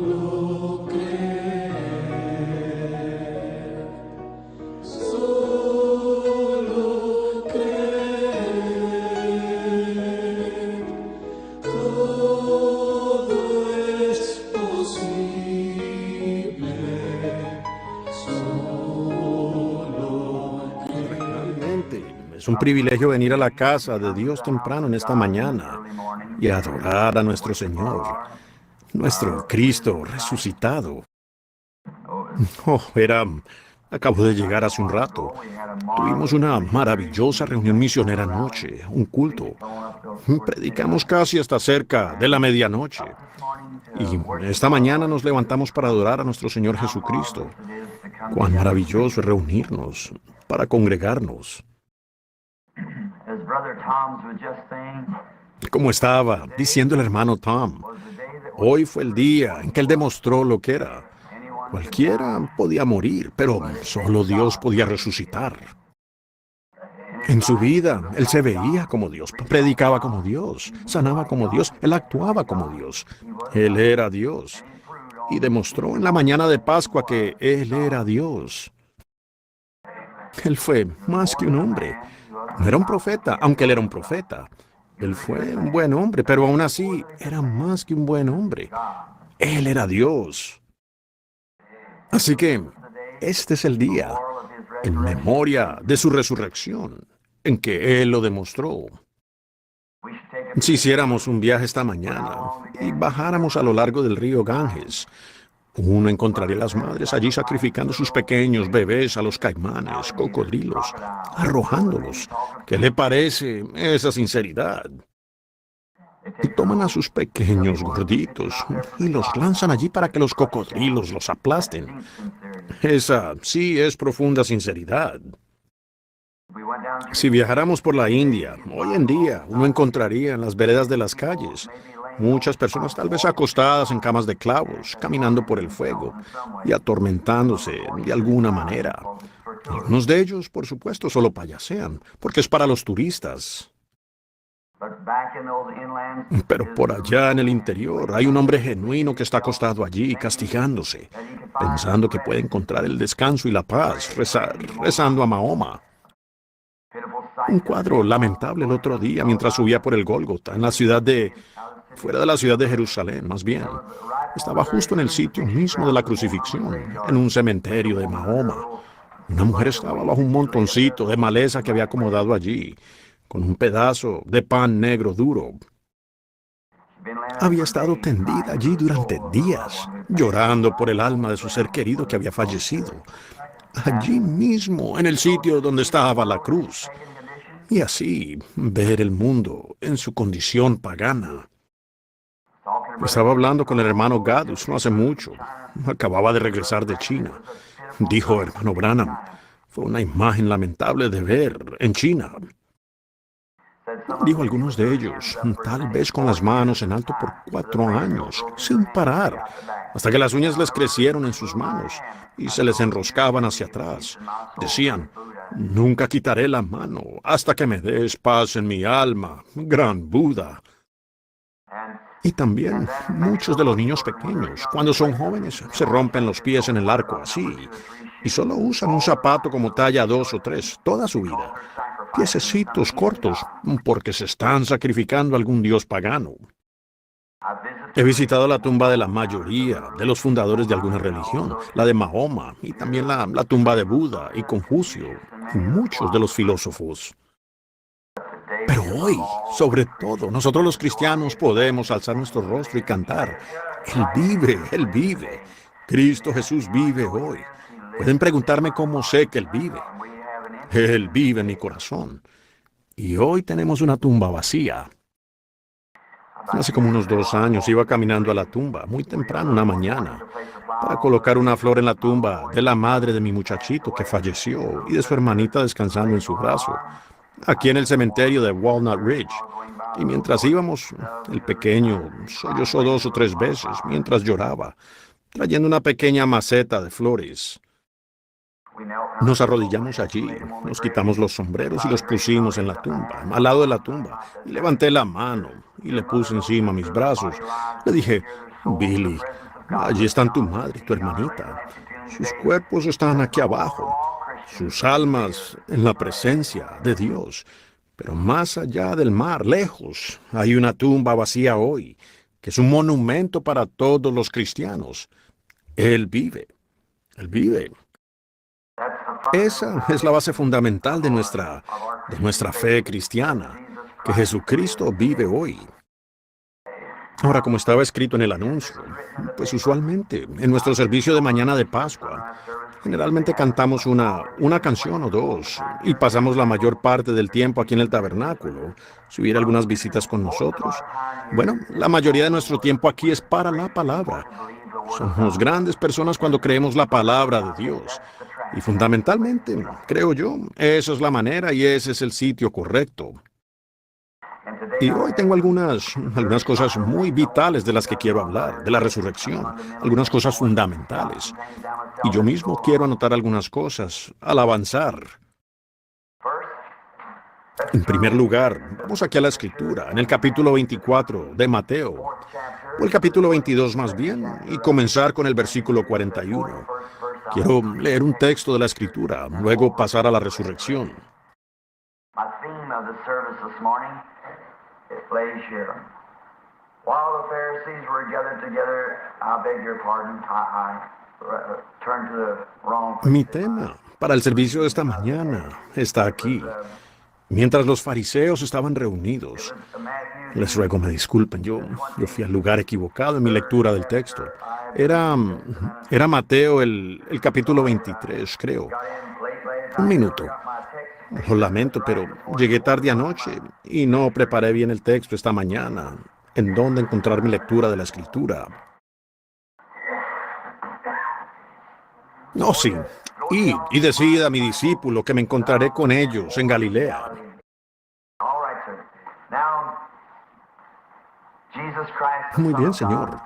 Solo creer, solo creer, todo es posible, solo creer. Realmente, es un privilegio venir a la casa de Dios temprano en esta mañana y adorar a nuestro Señor, nuestro Cristo resucitado. Acabo de llegar hace un rato. Tuvimos una maravillosa reunión misionera anoche, un culto. Predicamos casi hasta cerca de la medianoche. Y esta mañana nos levantamos para adorar a nuestro Señor Jesucristo. Cuán maravilloso es reunirnos para congregarnos. Como estaba diciendo el hermano Tom, hoy fue el día en que él demostró lo que era. Cualquiera podía morir, pero solo Dios podía resucitar. En su vida, él se veía como Dios, predicaba como Dios, sanaba como Dios, él actuaba como Dios. Él era Dios. Y demostró en la mañana de Pascua que él era Dios. Él fue más que un hombre. No era un profeta, aunque él era un profeta. Él fue un buen hombre, pero aún así era más que un buen hombre. Él era Dios. Así que este es el día, en memoria de su resurrección, en que Él lo demostró. Si hiciéramos un viaje esta mañana y bajáramos a lo largo del río Ganges, uno encontraría a las madres allí sacrificando sus pequeños bebés a los caimanes, cocodrilos, arrojándolos. ¿Qué le parece esa sinceridad? Y toman a sus pequeños gorditos y los lanzan allí para que los cocodrilos los aplasten. Esa sí es profunda sinceridad. Si viajáramos por la India, hoy en día uno encontraría en las veredas de las calles muchas personas tal vez acostadas en camas de clavos, caminando por el fuego y atormentándose de alguna manera. Algunos de ellos, por supuesto, solo payasean, porque es para los turistas. Pero por allá en el interior hay un hombre genuino que está acostado allí castigándose, pensando que puede encontrar el descanso y la paz, rezando a Mahoma. Un cuadro lamentable el otro día mientras subía por el Gólgota, fuera de la ciudad de Jerusalén, más bien. Estaba justo en el sitio mismo de la crucifixión, en un cementerio de Mahoma. Una mujer estaba bajo un montoncito de maleza que había acomodado allí, con un pedazo de pan negro duro. Había estado tendida allí durante días, llorando por el alma de su ser querido que había fallecido, allí mismo, en el sitio donde estaba la cruz. Y así ver el mundo en su condición pagana. Estaba hablando con el hermano Gadus no hace mucho. Acababa de regresar de China. Dijo hermano Branham, fue una imagen lamentable de ver en China. Dijo algunos de ellos, tal vez con las manos en alto por 4 años, sin parar, hasta que las uñas les crecieron en sus manos y se les enroscaban hacia atrás. Decían, nunca quitaré la mano hasta que me des paz en mi alma, gran Buda. Y también muchos de los niños pequeños, cuando son jóvenes, se rompen los pies en el arco así, y solo usan un zapato como talla 2 o 3 toda su vida. Piececitos cortos, porque se están sacrificando a algún dios pagano. He visitado la tumba de la mayoría de los fundadores de alguna religión, la de Mahoma, y también la tumba de Buda y Confucio, y muchos de los filósofos. Pero hoy, sobre todo, nosotros los cristianos podemos alzar nuestro rostro y cantar. Él vive, Él vive. Cristo Jesús vive hoy. Pueden preguntarme cómo sé que Él vive. Él vive en mi corazón. Y hoy tenemos una tumba vacía. Hace como unos 2 años iba caminando a la tumba, muy temprano una mañana, para colocar una flor en la tumba de la madre de mi muchachito que falleció y de su hermanita descansando en su brazo, aquí en el cementerio de Walnut Ridge. Y mientras íbamos, el pequeño sollozó 2 o 3 veces mientras lloraba, trayendo una pequeña maceta de flores. Nos arrodillamos allí, nos quitamos los sombreros y los pusimos en la tumba, al lado de la tumba. Y levanté la mano y le puse encima mis brazos. Le dije, Billy, allí están tu madre y tu hermanita. Sus cuerpos están aquí abajo, sus almas en la presencia de Dios. Pero más allá del mar, lejos, hay una tumba vacía hoy, que es un monumento para todos los cristianos. Él vive, él vive. Esa es la base fundamental de nuestra fe cristiana, que Jesucristo vive hoy. Ahora, como estaba escrito en el anuncio, pues usualmente en nuestro servicio de mañana de Pascua, generalmente cantamos una canción o dos y pasamos la mayor parte del tiempo aquí en el tabernáculo. Si hubiera algunas visitas con nosotros, bueno, la mayoría de nuestro tiempo aquí es para la palabra. Somos grandes personas cuando creemos la palabra de Dios. Y fundamentalmente, creo yo, esa es la manera y ese es el sitio correcto. Y hoy tengo algunas cosas muy vitales de las que quiero hablar, de la resurrección, algunas cosas fundamentales. Y yo mismo quiero anotar algunas cosas al avanzar. En primer lugar, vamos aquí a la Escritura, en el capítulo 24 de Mateo, o el capítulo 22 más bien, y comenzar con el versículo 41. Quiero leer un texto de la Escritura, luego pasar a la resurrección. My theme of the service this morning is plays here. While the Pharisees were gathered together, I beg your pardon, turned to the wrong. Mi tema para el servicio de esta mañana está aquí. Mientras los fariseos estaban reunidos, les ruego me disculpen, yo fui al lugar equivocado en mi lectura del texto. Era Mateo el capítulo 23, creo. Un minuto. Lo lamento, pero llegué tarde anoche y no preparé bien el texto esta mañana, en dónde encontrar mi lectura de la Escritura. No, sí. Y decida a mi discípulo que me encontraré con ellos en Galilea. All right, sir. Now, Jesus Christ, the Muy Son bien, of Señor. God,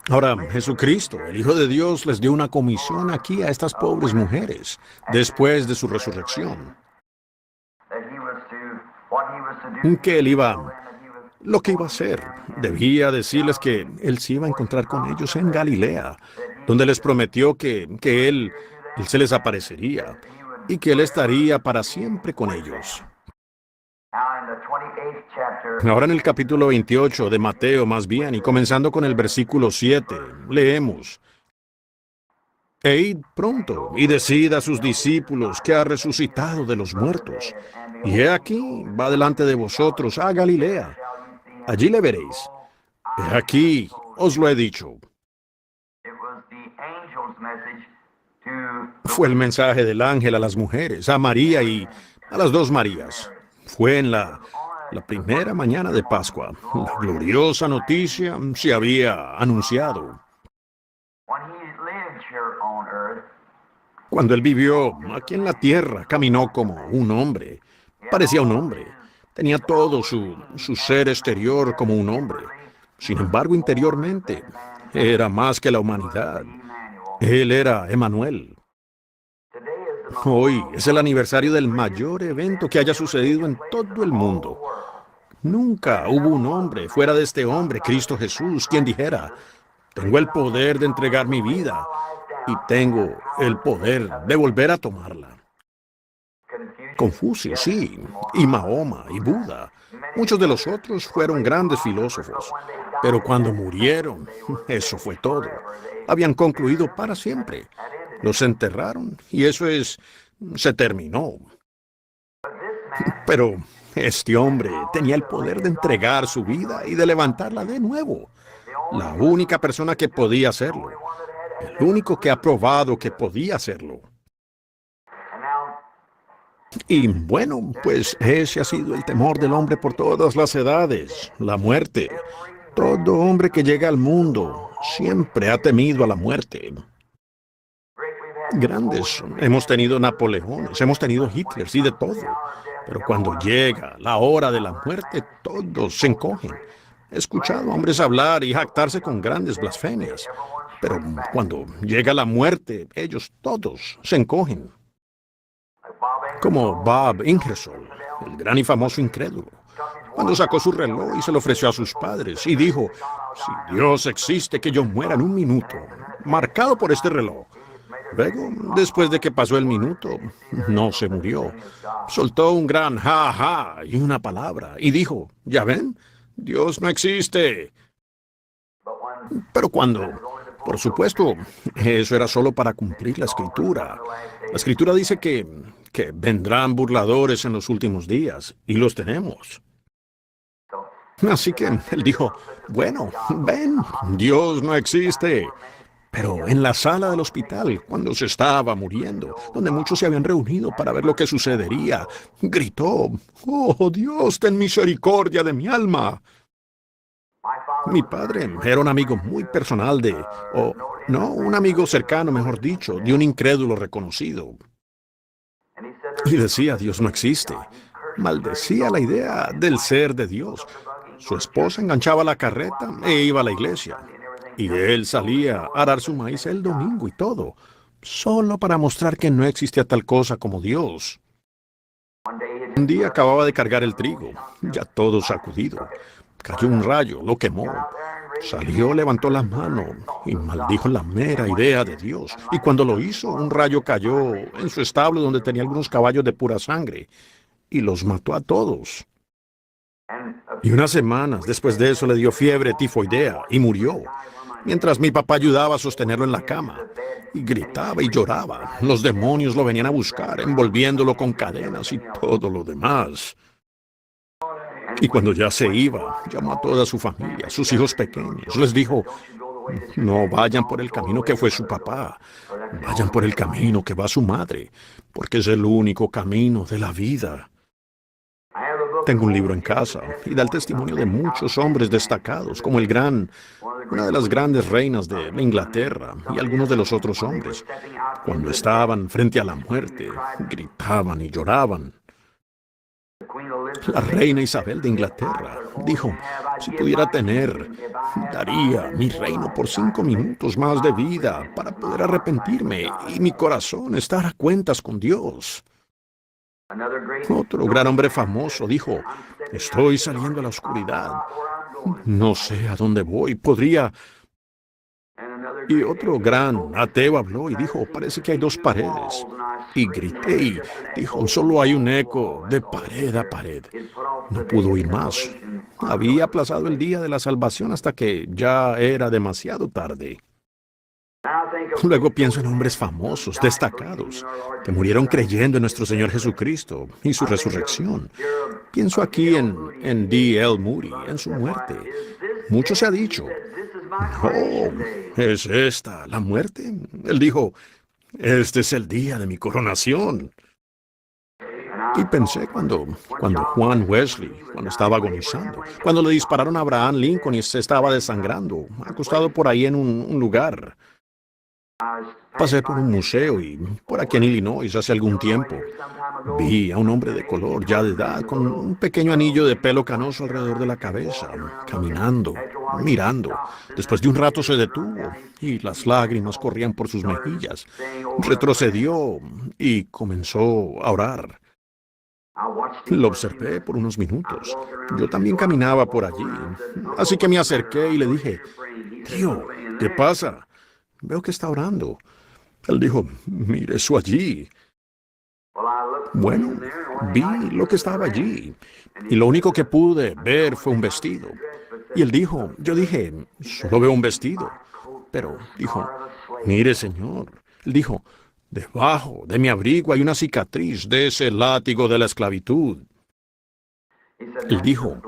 Ahora, Jesucristo, el Hijo de Dios, les dio una comisión aquí a estas pobres mujeres, después de su resurrección. that he was to, what he was to do, Que él iba, that he was lo que iba a hacer, debía decirles que él se iba a encontrar con ellos en Galilea, donde les prometió que él se les aparecería y que él estaría para siempre con ellos. now in the 28th chapter. Ahora en el capítulo 28 de Mateo, más bien, y comenzando con el versículo 7, leemos: E id pronto y decid a sus discípulos que ha resucitado de los muertos. Y he aquí, va delante de vosotros a Galilea. Allí le veréis. He aquí, os lo he dicho. It was the angel's message to Fue el mensaje del ángel a las mujeres, a María y a las dos Marías. Fue en la primera mañana de Pascua. La gloriosa noticia se había anunciado. when he lived here on earth. Cuando él vivió aquí en la tierra, caminó como un hombre. Parecía un hombre. Tenía todo su ser exterior como un hombre. Sin embargo, interiormente, era más que la humanidad. Él era Emmanuel. Today is the Hoy es el aniversario del mayor evento que haya sucedido en todo el mundo. Nunca hubo un hombre fuera de este hombre, Cristo Jesús, quien dijera: tengo el poder de entregar mi vida y tengo el poder de volver a tomarla. Confucio, sí, y Mahoma y Buda. Muchos de los otros fueron grandes filósofos, pero cuando murieron, eso fue todo. Habían concluido para siempre. Los enterraron y se terminó. Pero este hombre tenía el poder de entregar su vida y de levantarla de nuevo. La única persona que podía hacerlo. El único que ha probado que podía hacerlo. and now Y bueno, pues ese ha sido el temor del hombre por todas las edades, la muerte. Todo hombre que llega al mundo siempre ha temido a la muerte. Grandes, hemos tenido Napoleones, hemos tenido Hitlers y de todo. Pero cuando llega la hora de la muerte, todos se encogen. He escuchado a hombres hablar y jactarse con grandes blasfemias. Pero cuando llega la muerte, ellos todos se encogen. como Bob Ingersoll, el gran y famoso incrédulo, cuando sacó su reloj y se lo ofreció a sus padres y dijo, si Dios existe, que yo muera en un minuto, marcado por este reloj. Luego, después de que pasó el minuto, no se murió. Soltó un gran ja ja y una palabra y dijo, ¿ya ven? Dios no existe. Pero cuando, por supuesto, eso era solo para cumplir la escritura. La escritura dice que vendrán burladores en los últimos días, y los tenemos. Así que él dijo, bueno, ven, Dios no existe. Pero en la sala del hospital, cuando se estaba muriendo, donde muchos se habían reunido para ver lo que sucedería, gritó, oh Dios, ten misericordia de mi alma. Mi padre era un amigo muy personal o no, un amigo cercano, mejor dicho, de un incrédulo reconocido. Y decía, Dios no existe. Maldecía la idea del ser de Dios. Su esposa enganchaba la carreta e iba a la iglesia. Y él salía a arar su maíz el domingo y todo, solo para mostrar que no existía tal cosa como Dios. Un día acababa de cargar el trigo, ya todo sacudido. Cayó un rayo, lo quemó. Salió, levantó la mano y maldijo la mera idea de Dios. Y cuando lo hizo, un rayo cayó en su establo donde tenía algunos caballos de pura sangre y los mató a todos. Y unas semanas después de eso le dio fiebre tifoidea y murió, mientras mi papá ayudaba a sostenerlo en la cama. Y gritaba y lloraba. Los demonios lo venían a buscar, envolviéndolo con cadenas y todo lo demás. Y cuando ya se iba, llamó a toda su familia, sus hijos pequeños. Les dijo, no vayan por el camino que fue su papá, vayan por el camino que va su madre, porque es el único camino de la vida. Tengo un libro en casa y da el testimonio de muchos hombres destacados, como una de las grandes reinas de Inglaterra y algunos de los otros hombres. Cuando estaban frente a la muerte, gritaban y lloraban. La reina Isabel de Inglaterra dijo, si pudiera daría mi reino por 5 minutos más de vida para poder arrepentirme y mi corazón estar a cuentas con Dios. Otro gran hombre famoso dijo, estoy saliendo a la oscuridad, no sé a dónde voy, podría... Y otro gran ateo habló y dijo, parece que hay 2 paredes. Y grité y dijo, solo hay un eco de pared a pared. No pudo oír más. Había aplazado el día de la salvación hasta que ya era demasiado tarde. Luego pienso en hombres famosos, destacados, que murieron creyendo en nuestro Señor Jesucristo y su resurrección. Pienso aquí en D.L. Moody, en su muerte. Mucho se ha dicho, no, ¿es esta la muerte? Él dijo, este es el día de mi coronación. Y pensé cuando Juan Wesley, cuando estaba agonizando, cuando le dispararon a Abraham Lincoln y se estaba desangrando, acostado por ahí en un lugar. Pasé por un museo y por aquí en Illinois hace algún tiempo vi a un hombre de color, ya de edad, con un pequeño anillo de pelo canoso alrededor de la cabeza, caminando, mirando. Después de un rato se detuvo y las lágrimas corrían por sus mejillas. Retrocedió y comenzó a orar. Lo observé por unos minutos. Yo también caminaba por allí, así que me acerqué y le dije, tío, ¿qué pasa? Veo que está orando. Él dijo, mire eso allí. Bueno, vi lo que estaba allí, y lo único que pude ver fue un vestido. Y él dijo, yo dije, solo veo un vestido. Pero dijo, mire señor, él dijo, debajo de mi abrigo hay una cicatriz de ese látigo de la esclavitud. Él dijo,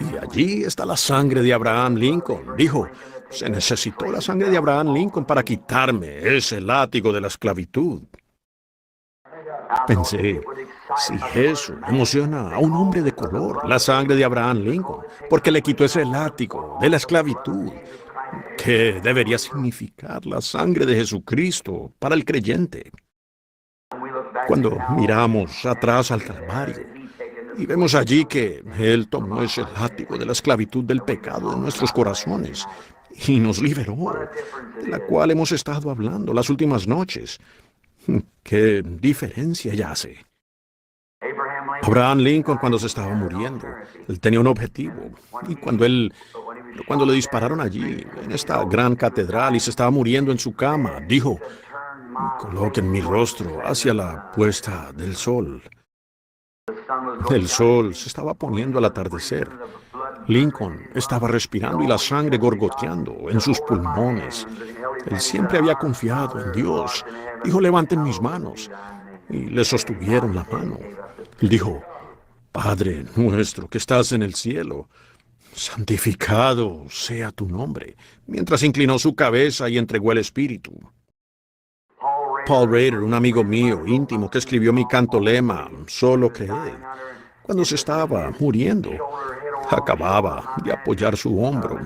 y allí está la sangre de Abraham Lincoln. Dijo, se necesitó la sangre de Abraham Lincoln para quitarme ese látigo de la esclavitud. Pensé, si eso emociona a un hombre de color, la sangre de Abraham Lincoln, porque le quitó ese látigo de la esclavitud, ¿qué debería significar la sangre de Jesucristo para el creyente? Cuando miramos atrás al Calvario y vemos allí que Él tomó ese látigo de la esclavitud del pecado de nuestros corazones y nos liberó, de la cual hemos estado hablando las últimas noches. ¿Qué diferencia ella hace? Abraham Lincoln cuando se estaba muriendo, él tenía un objetivo. Y cuando le dispararon allí, en esta gran catedral, y se estaba muriendo en su cama, dijo, coloquen mi rostro hacia la puesta del sol. El sol se estaba poniendo al atardecer. Lincoln estaba respirando y la sangre gorgoteando en sus pulmones. Él siempre había confiado en Dios. Dijo, levanten mis manos. Y le sostuvieron la mano. Él dijo, Padre nuestro que estás en el cielo, santificado sea tu nombre, mientras inclinó su cabeza y entregó el espíritu. Paul Rader, un amigo mío íntimo que escribió mi canto lema, Solo cree, cuando se estaba muriendo, acababa de apoyar su hombro,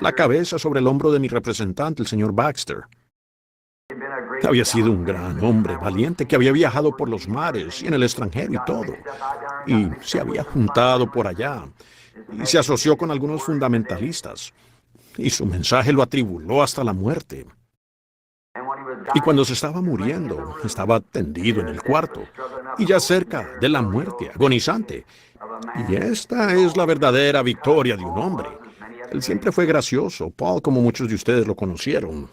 la cabeza sobre el hombro de mi representante, el señor Baxter. Había sido un gran hombre valiente que había viajado por los mares y en el extranjero y todo, y se había juntado por allá, y se asoció con algunos fundamentalistas, y su mensaje lo atribuló hasta la muerte. Y cuando se estaba muriendo, estaba tendido en el cuarto, y ya cerca de la muerte, agonizante. Y esta es la verdadera victoria de un hombre. Él siempre fue gracioso, Paul, como muchos de ustedes lo conocieron.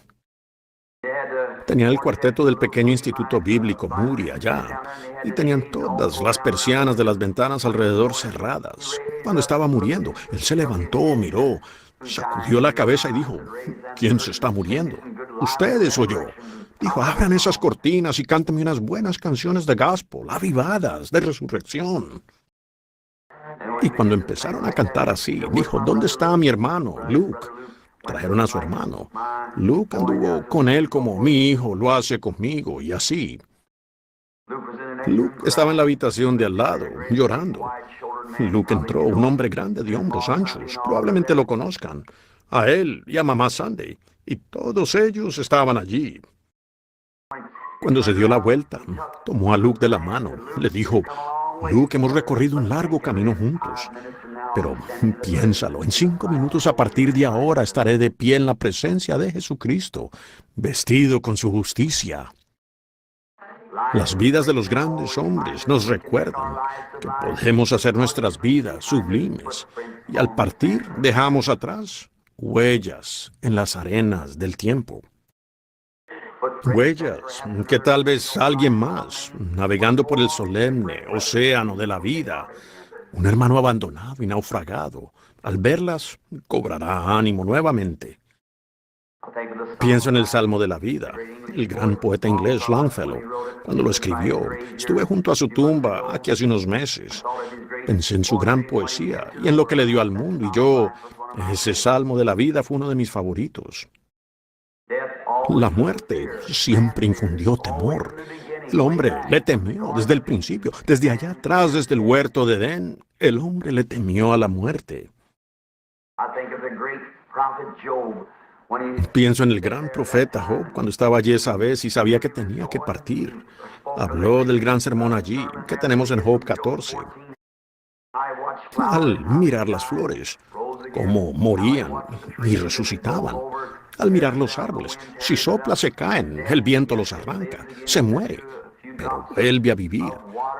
Tenía el cuarteto del pequeño instituto bíblico Moody allá, y tenían todas las persianas de las ventanas alrededor cerradas. Cuando estaba muriendo, él se levantó, miró, sacudió la cabeza y dijo, ¿quién se está muriendo? ¿Ustedes o yo? Dijo, abran esas cortinas y cántenme unas buenas canciones de gospel, avivadas, de resurrección. Y cuando empezaron a cantar así, dijo, ¿dónde está mi hermano, Luke? Trajeron a su hermano. Luke anduvo con él como mi hijo lo hace conmigo, y así. Luke estaba en la habitación de al lado, llorando. Luke entró, un hombre grande de hombros anchos, probablemente lo conozcan, a él y a mamá Sunday, y todos ellos estaban allí. Cuando se dio la vuelta, tomó a Luke de la mano, le dijo, Luke, hemos recorrido un largo camino juntos, pero piénsalo, en 5 minutos a partir de ahora estaré de pie en la presencia de Jesucristo, vestido con su justicia. Las vidas de los grandes hombres nos recuerdan que podemos hacer nuestras vidas sublimes y al partir dejamos atrás huellas en las arenas del tiempo. Huellas que tal vez alguien más, navegando por el solemne océano de la vida, un hermano abandonado y naufragado, al verlas cobrará ánimo nuevamente. Pienso en el Salmo de la Vida, el gran poeta inglés Longfellow, cuando lo escribió. Estuve junto a su tumba aquí hace unos meses. Pensé en su gran poesía y en lo que le dio al mundo, y ese Salmo de la Vida fue uno de mis favoritos. La muerte siempre infundió temor. El hombre le temió desde el principio, desde allá atrás, desde el huerto de Edén. El hombre le temió a la muerte. Pienso en el gran profeta Job cuando estaba allí esa vez y sabía que tenía que partir. Habló del gran sermón allí que tenemos en Job 14. Al mirar las flores, cómo morían y resucitaban. Al mirar los árboles, si sopla se caen, el viento los arranca, se muere, pero vuelve a vivir.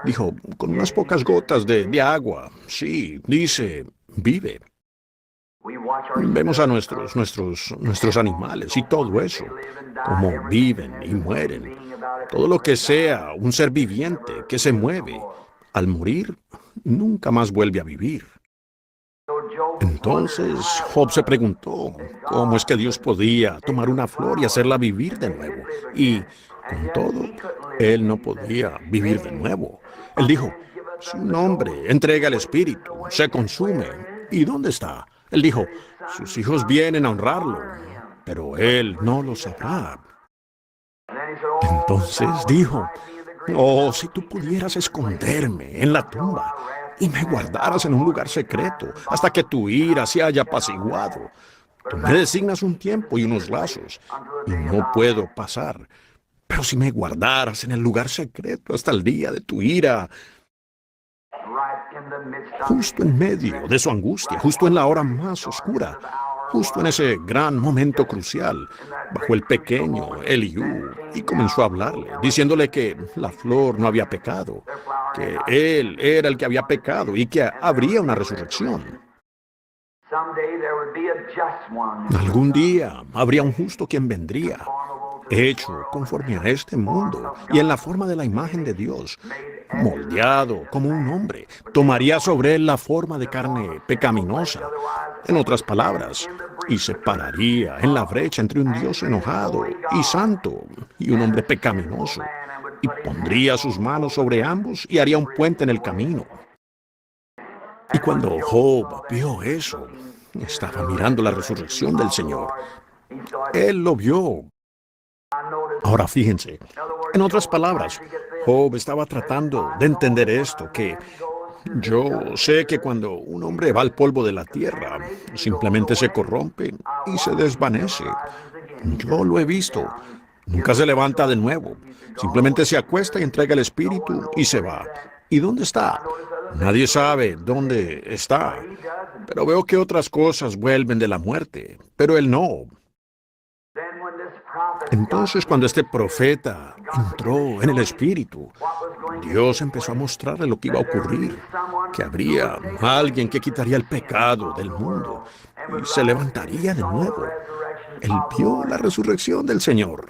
Dijo, con unas pocas gotas de agua, sí, dice, vive. Vemos a nuestros animales y todo eso, cómo viven y mueren. Todo lo que sea un ser viviente que se mueve, al morir, nunca más vuelve a vivir. Entonces Job se preguntó cómo es que Dios podía tomar una flor y hacerla vivir de nuevo. Y con todo, él no podía vivir de nuevo. Él dijo, si un hombre entrega el espíritu, se consume. ¿Y dónde está? Él dijo, sus hijos vienen a honrarlo, pero él no lo sabrá. Entonces dijo, oh, si tú pudieras esconderme en la tumba y me guardaras en un lugar secreto hasta que tu ira se haya apaciguado. Tú me designas un tiempo y unos lazos, y no puedo pasar. Pero si me guardaras en el lugar secreto hasta el día de tu ira, justo en medio de su angustia, justo en la hora más oscura, justo en ese gran momento crucial, bajó el pequeño Eliú y comenzó a hablarle, diciéndole que la flor no había pecado, que él era el que había pecado y que habría una resurrección. Algún día habría un justo quien vendría, hecho conforme a este mundo y en la forma de la imagen de Dios, moldeado como un hombre, tomaría sobre él la forma de carne pecaminosa, en otras palabras, y se pararía en la brecha entre un Dios enojado y santo y un hombre pecaminoso, y pondría sus manos sobre ambos y haría un puente en el camino. Y cuando Job vio eso, estaba mirando la resurrección del Señor. Él lo vio. Ahora fíjense, en otras palabras, Job estaba tratando de entender esto, que yo sé que cuando un hombre va al polvo de la tierra, simplemente se corrompe y se desvanece. Yo lo he visto. Nunca se levanta de nuevo. Simplemente se acuesta y entrega el espíritu y se va. ¿Y dónde está? Nadie sabe dónde está. Pero veo que otras cosas vuelven de la muerte, pero él no. Entonces, cuando este profeta entró en el Espíritu, Dios empezó a mostrarle lo que iba a ocurrir, que habría alguien que quitaría el pecado del mundo y se levantaría de nuevo. Él vio la resurrección del Señor.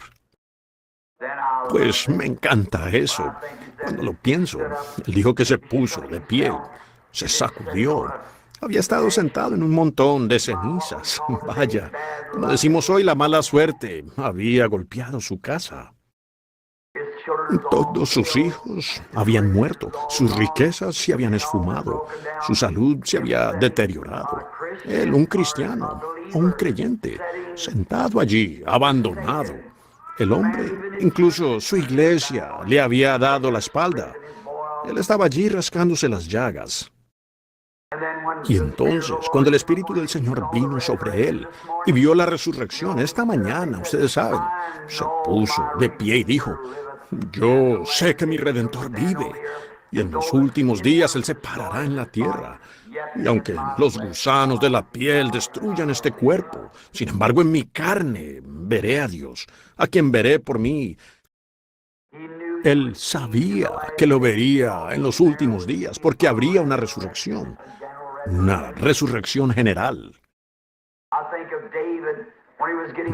Pues me encanta eso. Cuando lo pienso, él dijo que se puso de pie, se sacudió. Había estado sentado en un montón de cenizas. Vaya, como decimos hoy, la mala suerte había golpeado su casa. Todos sus hijos habían muerto, sus riquezas se habían esfumado, su salud se había deteriorado. Él, un cristiano, un creyente, sentado allí, abandonado. El hombre, incluso su iglesia, le había dado la espalda. Él estaba allí rascándose las llagas. Y entonces, cuando el Espíritu del Señor vino sobre él y vio la resurrección esta mañana, ustedes saben, se puso de pie y dijo, yo sé que mi Redentor vive, y en los últimos días Él se parará en la tierra. Y aunque los gusanos de la piel destruyan este cuerpo, sin embargo en mi carne veré a Dios, a quien veré por mí. Él sabía que lo vería en los últimos días, porque habría una resurrección general.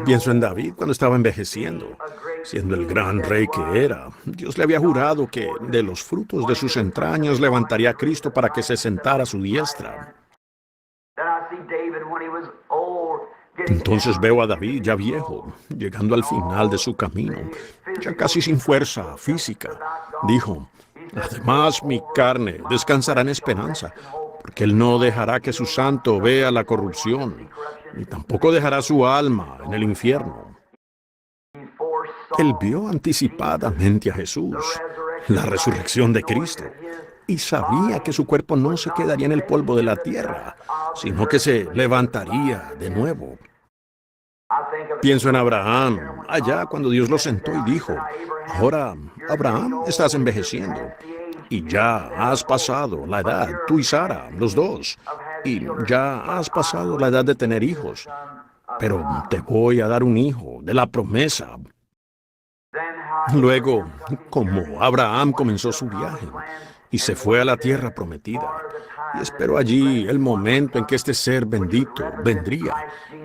Pienso en David cuando estaba envejeciendo, siendo el gran rey que era. Dios le había jurado que de los frutos de sus entrañas levantaría a Cristo para que se sentara a su diestra. Entonces veo a David ya viejo, llegando al final de su camino, ya casi sin fuerza física. Dijo, además mi carne descansará en esperanza, porque Él no dejará que su santo vea la corrupción, ni tampoco dejará su alma en el infierno. Él vio anticipadamente a Jesús, la resurrección de Cristo, y sabía que su cuerpo no se quedaría en el polvo de la tierra, sino que se levantaría de nuevo. Pienso en Abraham, allá cuando Dios lo sentó y dijo, ahora, Abraham, estás envejeciendo, y ya has pasado la edad, tú y Sara, los dos, y ya has pasado la edad de tener hijos, pero te voy a dar un hijo de la promesa. Luego, como Abraham comenzó su viaje y se fue a la tierra prometida, y esperó allí el momento en que este ser bendito vendría,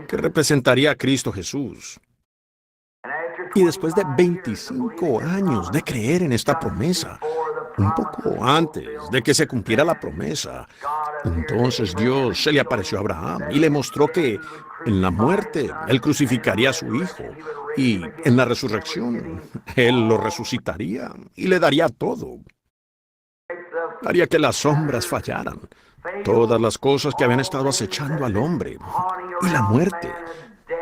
que representaría a Cristo Jesús. Y después de 25 años de creer en esta promesa, un poco antes de que se cumpliera la promesa, entonces Dios se le apareció a Abraham y le mostró que en la muerte Él crucificaría a su hijo y en la resurrección Él lo resucitaría y le daría todo. Haría que las sombras fallaran, todas las cosas que habían estado acechando al hombre y la muerte.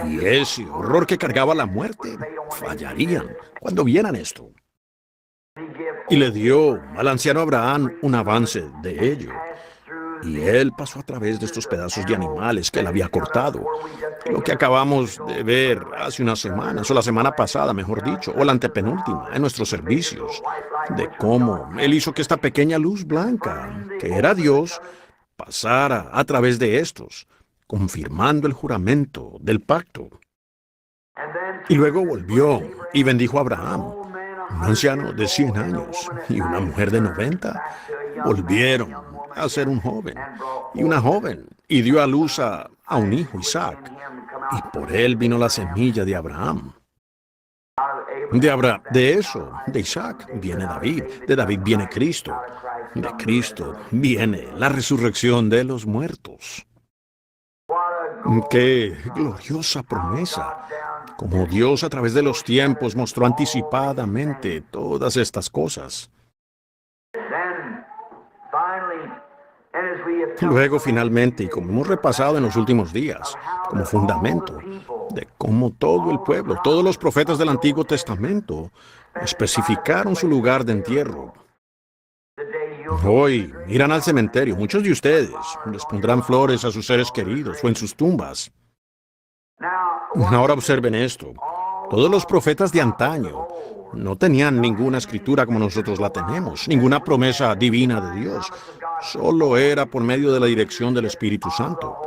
Y ese horror que cargaba la muerte fallarían cuando vieran esto. Y le dio al anciano Abraham un avance de ello. Y él pasó a través de estos pedazos de animales que él había cortado. Lo que acabamos de ver hace unas semanas, o la semana pasada, mejor dicho, o la antepenúltima, en nuestros servicios, de cómo él hizo que esta pequeña luz blanca, que era Dios, pasara a través de estos, confirmando el juramento del pacto. Y luego volvió y bendijo a Abraham, un anciano de 100 años y una mujer de 90. Volvieron a ser un joven y una joven, y dio a luz a un hijo, Isaac, y por él vino la semilla de Abraham. De eso, de Isaac, viene David, de David viene Cristo, de Cristo viene la resurrección de los muertos. ¡Qué gloriosa promesa! Como Dios a través de los tiempos mostró anticipadamente todas estas cosas. Luego, finalmente, y como hemos repasado en los últimos días, como fundamento de cómo todo el pueblo, todos los profetas del Antiguo Testamento, especificaron su lugar de entierro. Hoy irán al cementerio, muchos de ustedes, les pondrán flores a sus seres queridos o en sus tumbas. Ahora observen esto. Todos los profetas de antaño no tenían ninguna escritura como nosotros la tenemos, ninguna promesa divina de Dios. Solo era por medio de la dirección del Espíritu Santo.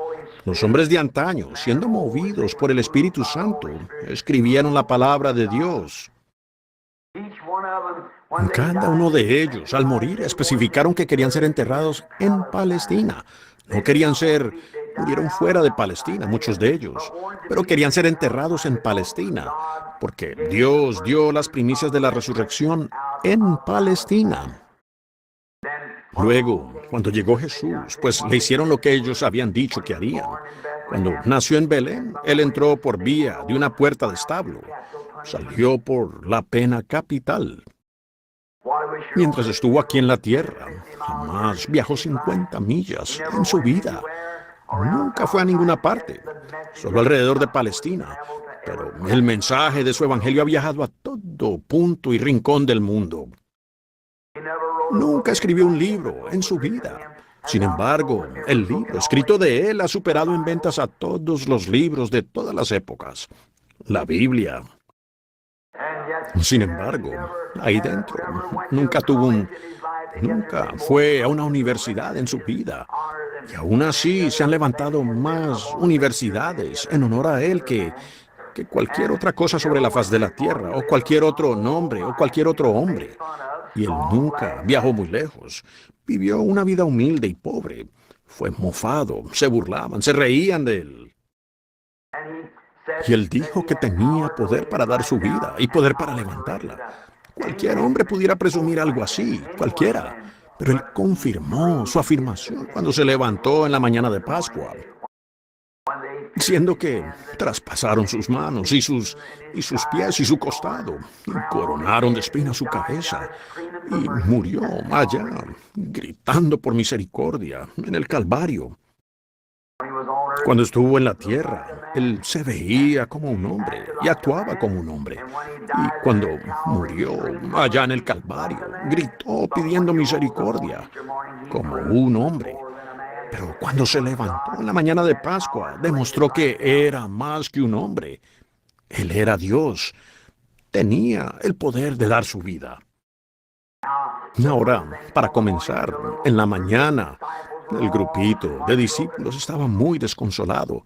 Los hombres de antaño, siendo movidos por el Espíritu Santo, escribieron la palabra de Dios. Cada uno de ellos, al morir, especificaron que querían ser enterrados en Palestina. No querían murieron fuera de Palestina, muchos de ellos, pero querían ser enterrados en Palestina, porque Dios dio las primicias de la resurrección en Palestina. Luego, cuando llegó Jesús, pues le hicieron lo que ellos habían dicho que harían. Cuando nació en Belén, él entró por vía de una puerta de establo. Salió por la pena capital. Mientras estuvo aquí en la tierra, jamás viajó 50 millas en su vida. Nunca fue a ninguna parte, solo alrededor de Palestina. Pero el mensaje de su evangelio ha viajado a todo punto y rincón del mundo. Nunca escribió un libro en su vida. Sin embargo, el libro escrito de él ha superado en ventas a todos los libros de todas las épocas. La Biblia. Sin embargo, ahí dentro, nunca fue a una universidad en su vida. Y aún así se han levantado más universidades en honor a él que cualquier otra cosa sobre la faz de la tierra, o cualquier otro nombre, o cualquier otro hombre. Y él nunca viajó muy lejos. Vivió una vida humilde y pobre. Fue mofado, se burlaban, se reían de él. Y él dijo que tenía poder para dar su vida y poder para levantarla. Cualquier hombre pudiera presumir algo así, cualquiera. Pero él confirmó su afirmación cuando se levantó en la mañana de Pascua, siendo que traspasaron sus manos y sus pies y su costado, y coronaron de espinas su cabeza, y murió allá, gritando por misericordia, en el Calvario. Cuando estuvo en la tierra, él se veía como un hombre y actuaba como un hombre. Y cuando murió allá en el Calvario, gritó pidiendo misericordia, como un hombre. Pero cuando se levantó en la mañana de Pascua, demostró que era más que un hombre. Él era Dios. Tenía el poder de dar su vida. Ahora, para comenzar, en la mañana, el grupito de discípulos estaba muy desconsolado.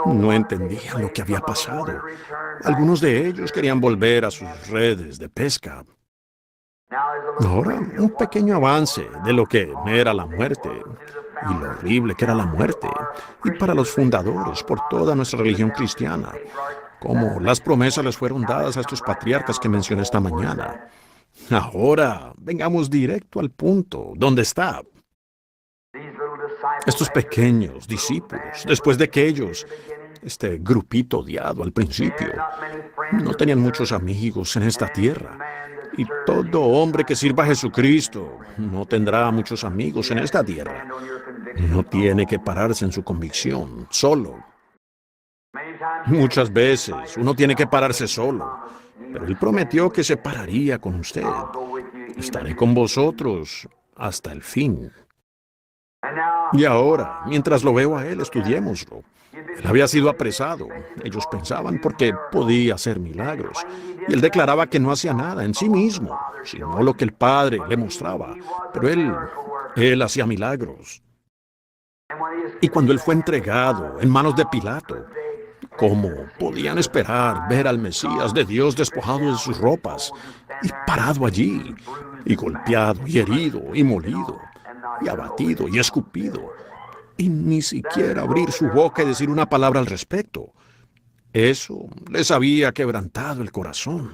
No entendían lo que había pasado. Algunos de ellos querían volver a sus redes de pesca. Ahora, un pequeño avance de lo que era la muerte y lo horrible que era la muerte, y para los fundadores por toda nuestra religión cristiana, como las promesas les fueron dadas a estos patriarcas que mencioné esta mañana. Ahora, vengamos directo al punto, ¿dónde está? Estos pequeños discípulos, después de que ellos, este grupito odiado al principio, no tenían muchos amigos en esta tierra. Y todo hombre que sirva a Jesucristo no tendrá muchos amigos en esta tierra. No tiene que pararse en su convicción, solo. Muchas veces uno tiene que pararse solo, pero Él prometió que se pararía con usted. Estaré con vosotros hasta el fin. Y ahora, mientras lo veo a Él, estudiémoslo. Él había sido apresado. Ellos pensaban porque podía hacer milagros. Y él declaraba que no hacía nada en sí mismo, sino lo que el Padre le mostraba. Pero él hacía milagros. Y cuando él fue entregado en manos de Pilato, ¿cómo podían esperar ver al Mesías de Dios despojado de sus ropas y parado allí, y golpeado, y herido, y molido, y abatido, y escupido, y ni siquiera abrir su boca y decir una palabra al respecto? Eso les había quebrantado el corazón.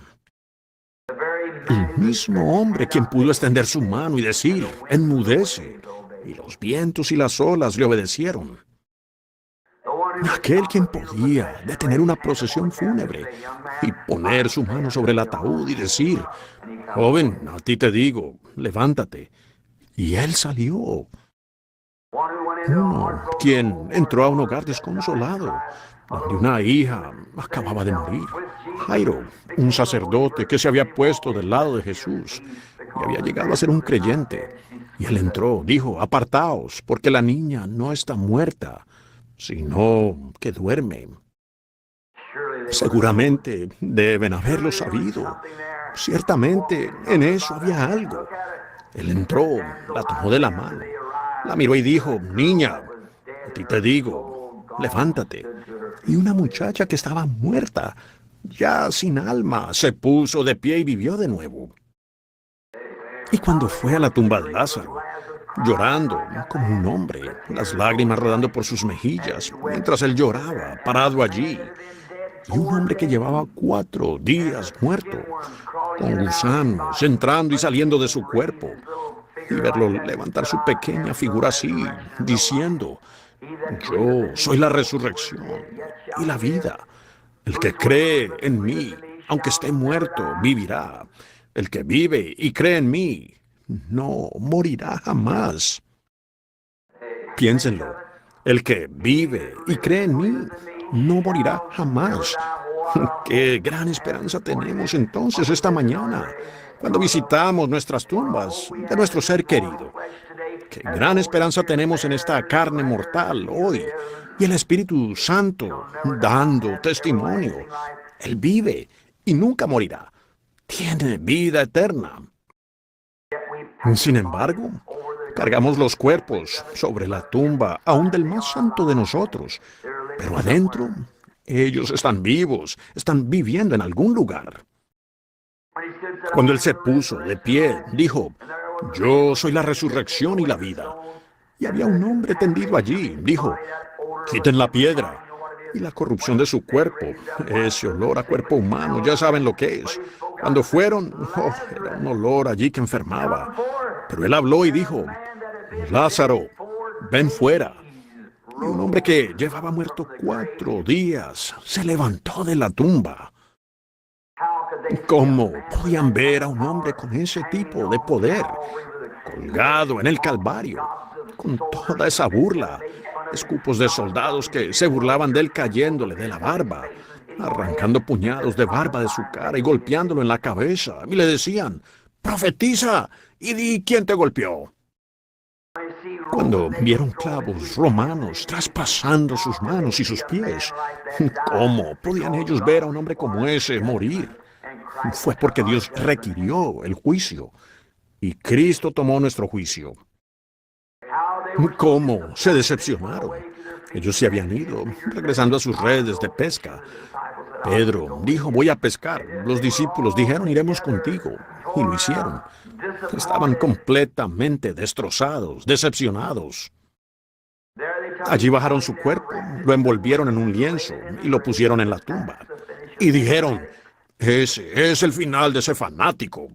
El mismo hombre quien pudo extender su mano y decir, enmudece, y los vientos y las olas le obedecieron. Aquel quien podía detener una procesión fúnebre y poner su mano sobre el ataúd y decir, joven, a ti te digo, levántate. Y él salió. Uno quien entró a un hogar desconsolado, donde una hija acababa de morir. Jairo, un sacerdote que se había puesto del lado de Jesús y había llegado a ser un creyente. Y él entró, dijo, apartaos, porque la niña no está muerta, sino que duerme. Seguramente deben haberlo sabido. Ciertamente en eso había algo. Él entró, la tomó de la mano, la miró y dijo, niña, a ti te digo, levántate. Y una muchacha que estaba muerta, ya sin alma, se puso de pie y vivió de nuevo. Y cuando fue a la tumba de Lázaro, llorando como un hombre, las lágrimas rodando por sus mejillas, mientras él lloraba, parado allí, y un hombre que llevaba 4 días muerto, con gusanos entrando y saliendo de su cuerpo, y verlo levantar su pequeña figura así, diciendo, yo soy la resurrección y la vida. El que cree en mí, aunque esté muerto, vivirá. El que vive y cree en mí, no morirá jamás. Piénsenlo. El que vive y cree en mí, no morirá jamás. Qué gran esperanza tenemos entonces esta mañana, cuando visitamos nuestras tumbas de nuestro ser querido. Qué gran esperanza tenemos en esta carne mortal hoy, y el Espíritu Santo dando testimonio. Él vive y nunca morirá. Tiene vida eterna. Sin embargo, cargamos los cuerpos sobre la tumba aún del más santo de nosotros, pero adentro ellos están vivos, están viviendo en algún lugar. Cuando él se puso de pie, dijo, yo soy la resurrección y la vida. Y había un hombre tendido allí, dijo, quiten la piedra. Y la corrupción de su cuerpo, ese olor a cuerpo humano, ya saben lo que es. Cuando fueron, era un olor allí que enfermaba. Pero él habló y dijo, Lázaro, ven fuera. Y un hombre que llevaba muerto 4 días se levantó de la tumba. ¿Cómo podían ver a un hombre con ese tipo de poder, colgado en el Calvario, con toda esa burla, escupos de soldados que se burlaban de él cayéndole de la barba, arrancando puñados de barba de su cara y golpeándolo en la cabeza, y le decían, profetiza y di quién te golpeó? Cuando vieron clavos romanos traspasando sus manos y sus pies, ¿cómo podían ellos ver a un hombre como ese morir? Fue porque Dios requirió el juicio, y Cristo tomó nuestro juicio. ¿Cómo se decepcionaron? Ellos se habían ido, regresando a sus redes de pesca. Pedro dijo, voy a pescar. Los discípulos dijeron, iremos contigo. Y lo hicieron. Estaban completamente destrozados, decepcionados. Allí bajaron su cuerpo, lo envolvieron en un lienzo y lo pusieron en la tumba. Y dijeron, ese es el final de ese fanático.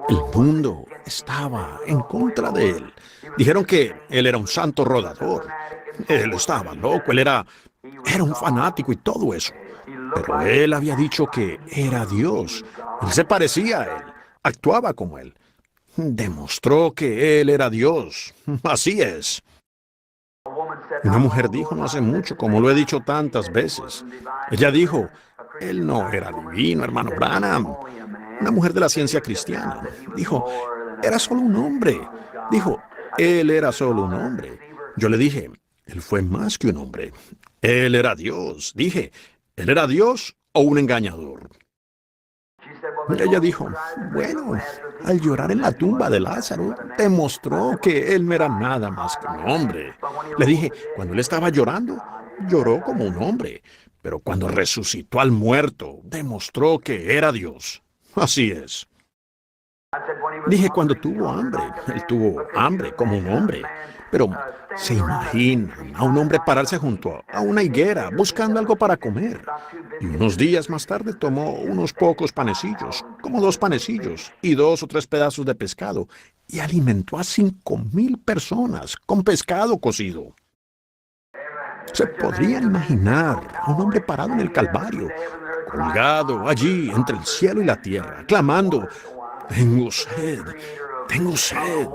El mundo estaba en contra de él. Dijeron que él era un santo rodador. Él estaba loco, él era un fanático y todo eso. Pero él había dicho que era Dios. Él se parecía a él, actuaba como él. Demostró que él era Dios. Así es. Una mujer dijo no hace mucho, como lo he dicho tantas veces. Ella dijo, él no era divino, hermano Branham. Una mujer de la ciencia cristiana. Dijo, era solo un hombre. Dijo, él era solo un hombre. Yo le dije, él fue más que un hombre. Él era Dios. Dije, ¿él era Dios o un engañador? Y ella dijo, bueno, al llorar en la tumba de Lázaro, demostró que él no era nada más que un hombre. Le dije, cuando él estaba llorando, lloró como un hombre, pero cuando resucitó al muerto, demostró que era Dios. Así es. Dije, cuando tuvo hambre, él tuvo hambre como un hombre. Pero se imaginan a un hombre pararse junto a una higuera buscando algo para comer. Y unos días más tarde tomó unos pocos panecillos, como 2 panecillos y 2 o 3 pedazos de pescado, y alimentó a 5,000 personas con pescado cocido. Se podrían imaginar a un hombre parado en el Calvario, colgado allí entre el cielo y la tierra, clamando, tengo sed, tengo sed,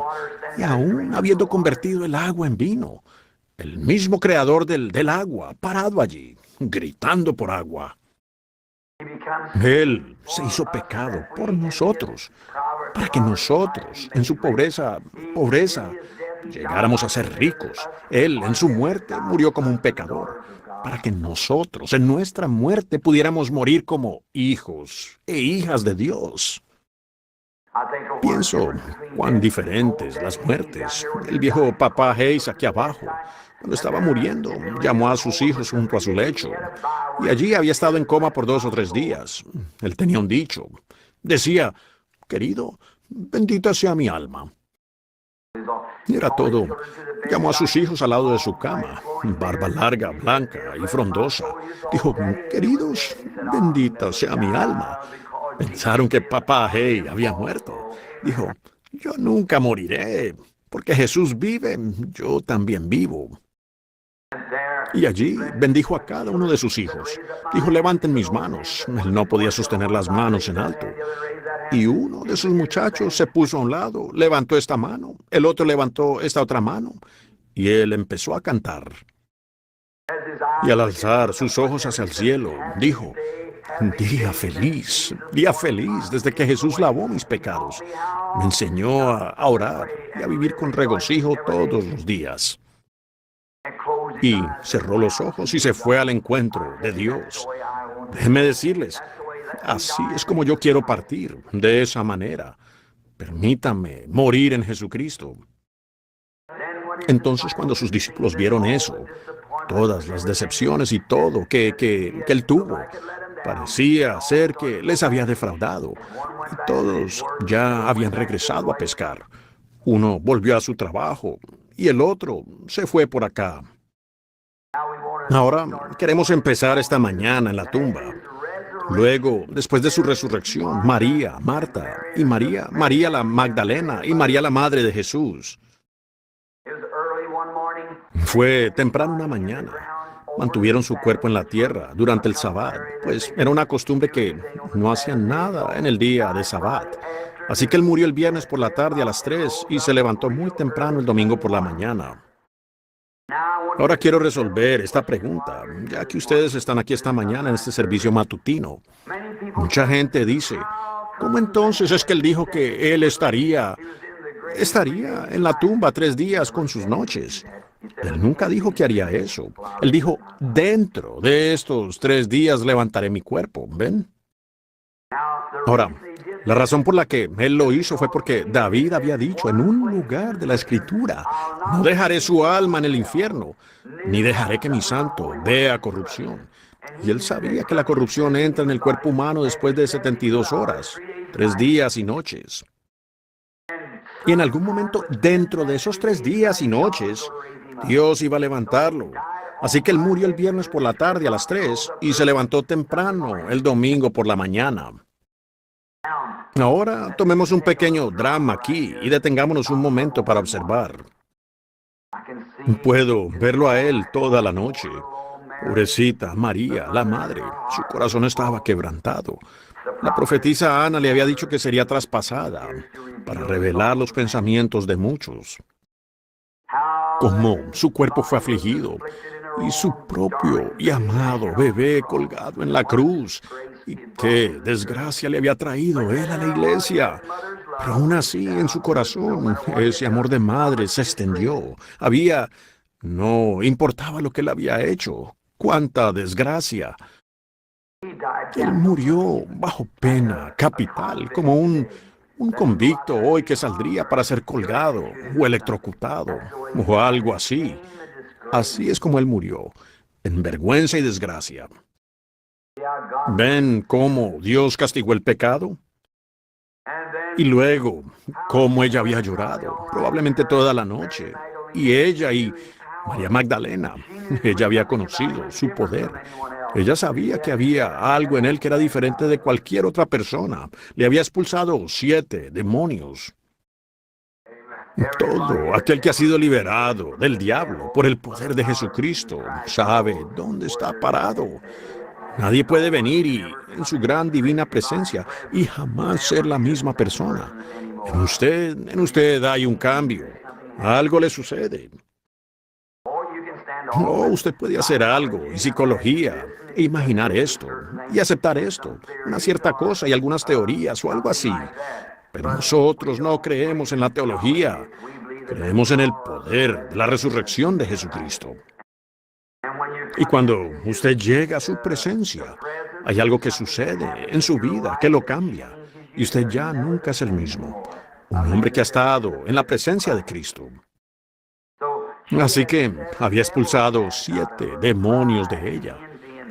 y aún habiendo convertido el agua en vino, el mismo creador del agua, parado allí, gritando por agua. Él se hizo pecado por nosotros, para que nosotros, en su pobreza, llegáramos a ser ricos. Él, en su muerte, murió como un pecador, para que nosotros, en nuestra muerte, pudiéramos morir como hijos e hijas de Dios. Pienso cuán diferentes las muertes. El viejo papá Hayes aquí abajo, cuando estaba muriendo, llamó a sus hijos junto a su lecho, y allí había estado en coma por 2 o 3 días. Él tenía un dicho. Decía, querido, bendita sea mi alma. Y era todo. Llamó a sus hijos al lado de su cama, barba larga, blanca y frondosa. Dijo, queridos, bendita sea mi alma. Pensaron que papá Hay había muerto. Dijo, yo nunca moriré, porque Jesús vive, yo también vivo. Y allí bendijo a cada uno de sus hijos. Dijo, levanten mis manos. Él no podía sostener las manos en alto. Y uno de sus muchachos se puso a un lado, levantó esta mano, el otro levantó esta otra mano, y él empezó a cantar. Y al alzar sus ojos hacia el cielo, dijo, día feliz desde que Jesús lavó mis pecados. Me enseñó a orar y a vivir con regocijo todos los días. Y cerró los ojos y se fue al encuentro de Dios. Déjenme decirles, así es como yo quiero partir, de esa manera. Permítanme morir en Jesucristo. Entonces, cuando sus discípulos vieron eso, todas las decepciones y todo que él tuvo, parecía ser que les había defraudado. Y todos ya habían regresado a pescar. Uno volvió a su trabajo y el otro se fue por acá. Ahora queremos empezar esta mañana en la tumba. Luego, después de su resurrección, María, Marta y María la Magdalena y María la madre de Jesús. Fue temprano una mañana. Mantuvieron su cuerpo en la tierra durante el Sabbat, pues era una costumbre que no hacían nada en el día de Sabbat. Así que él murió el viernes por la tarde a las 3 y se levantó muy temprano el domingo por la mañana. Ahora quiero resolver esta pregunta, ya que ustedes están aquí esta mañana en este servicio matutino. Mucha gente dice, ¿cómo entonces es que él dijo que él estaría en la tumba 3 días con sus noches? Él nunca dijo que haría eso. Él dijo, dentro de estos 3 días levantaré mi cuerpo, ¿ven? Ahora, la razón por la que él lo hizo fue porque David había dicho en un lugar de la Escritura, no dejaré su alma en el infierno, ni dejaré que mi santo vea corrupción. Y él sabía que la corrupción entra en el cuerpo humano después de 72 horas, 3 días y noches. Y en algún momento, dentro de esos 3 días y noches, Dios iba a levantarlo. Así que él murió el viernes por la tarde a las 3 y se levantó temprano el domingo por la mañana. Ahora tomemos un pequeño drama aquí y detengámonos un momento para observar. Puedo verlo a él toda la noche. Pobrecita María, la madre, su corazón estaba quebrantado. La profetisa Ana le había dicho que sería traspasada para revelar los pensamientos de muchos. Como su cuerpo fue afligido y su propio y amado bebé colgado en la cruz. Y qué desgracia le había traído él a la iglesia. Pero aún así, en su corazón, ese amor de madre se extendió. No importaba lo que él había hecho. ¡Cuánta desgracia! Él murió bajo pena capital, como un Un convicto hoy que saldría para ser colgado o electrocutado o algo así. Así es como él murió, en vergüenza y desgracia. ¿Ven cómo Dios castigó el pecado? Y luego, cómo ella había llorado, probablemente toda la noche. Y ella y María Magdalena, ella había conocido su poder. Ella sabía que había algo en él que era diferente de cualquier otra persona. Le había expulsado 7 demonios. Todo aquel que ha sido liberado del diablo por el poder de Jesucristo sabe dónde está parado. Nadie puede venir en su gran divina presencia y jamás ser la misma persona. En usted hay un cambio. Algo le sucede. Oh, usted puede hacer algo en psicología, e imaginar esto y aceptar esto, una cierta cosa y algunas teorías o algo así. Pero nosotros no creemos en la teología, creemos en el poder de la resurrección de Jesucristo. Y cuando usted llega a su presencia, hay algo que sucede en su vida que lo cambia, y usted ya nunca es el mismo. Un hombre que ha estado en la presencia de Cristo. Así que había expulsado 7 demonios de ella,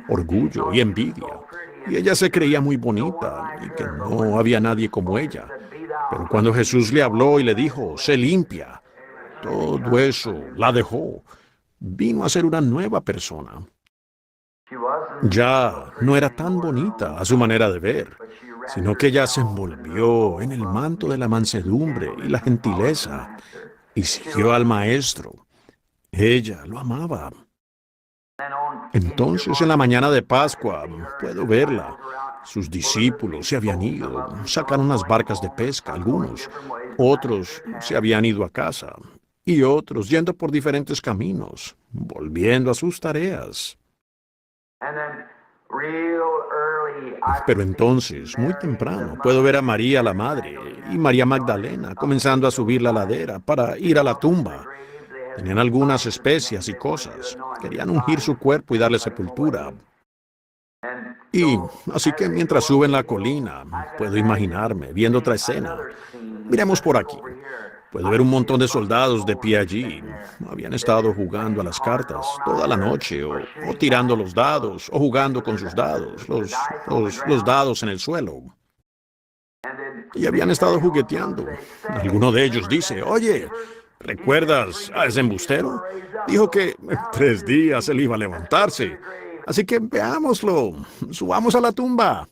orgullo y envidia, y ella se creía muy bonita y que no había nadie como ella. Pero cuando Jesús le habló y le dijo, sé limpia, todo eso la dejó. Vino a ser una nueva persona. Ya no era tan bonita a su manera de ver, sino que ella se envolvió en el manto de la mansedumbre y la gentileza y siguió al Maestro. Ella lo amaba. Entonces, en la mañana de Pascua, puedo verla. Sus discípulos se habían ido, sacaron unas barcas de pesca, algunos. Otros se habían ido a casa. Y otros yendo por diferentes caminos, volviendo a sus tareas. Pero entonces, muy temprano, puedo ver a María la madre y María Magdalena comenzando a subir la ladera para ir a la tumba. Tenían algunas especias y cosas. Querían ungir su cuerpo y darle sepultura. Y así que mientras suben la colina, puedo imaginarme viendo otra escena. Miremos por aquí. Puedo ver un montón de soldados de pie allí. Habían estado jugando a las cartas toda la noche, o tirando los dados, o jugando con sus dados, los dados en el suelo. Y habían estado jugueteando. Alguno de ellos dice, oye, ¿recuerdas a ese embustero? Dijo que en 3 días él iba a levantarse. Así que veámoslo, subamos a la tumba.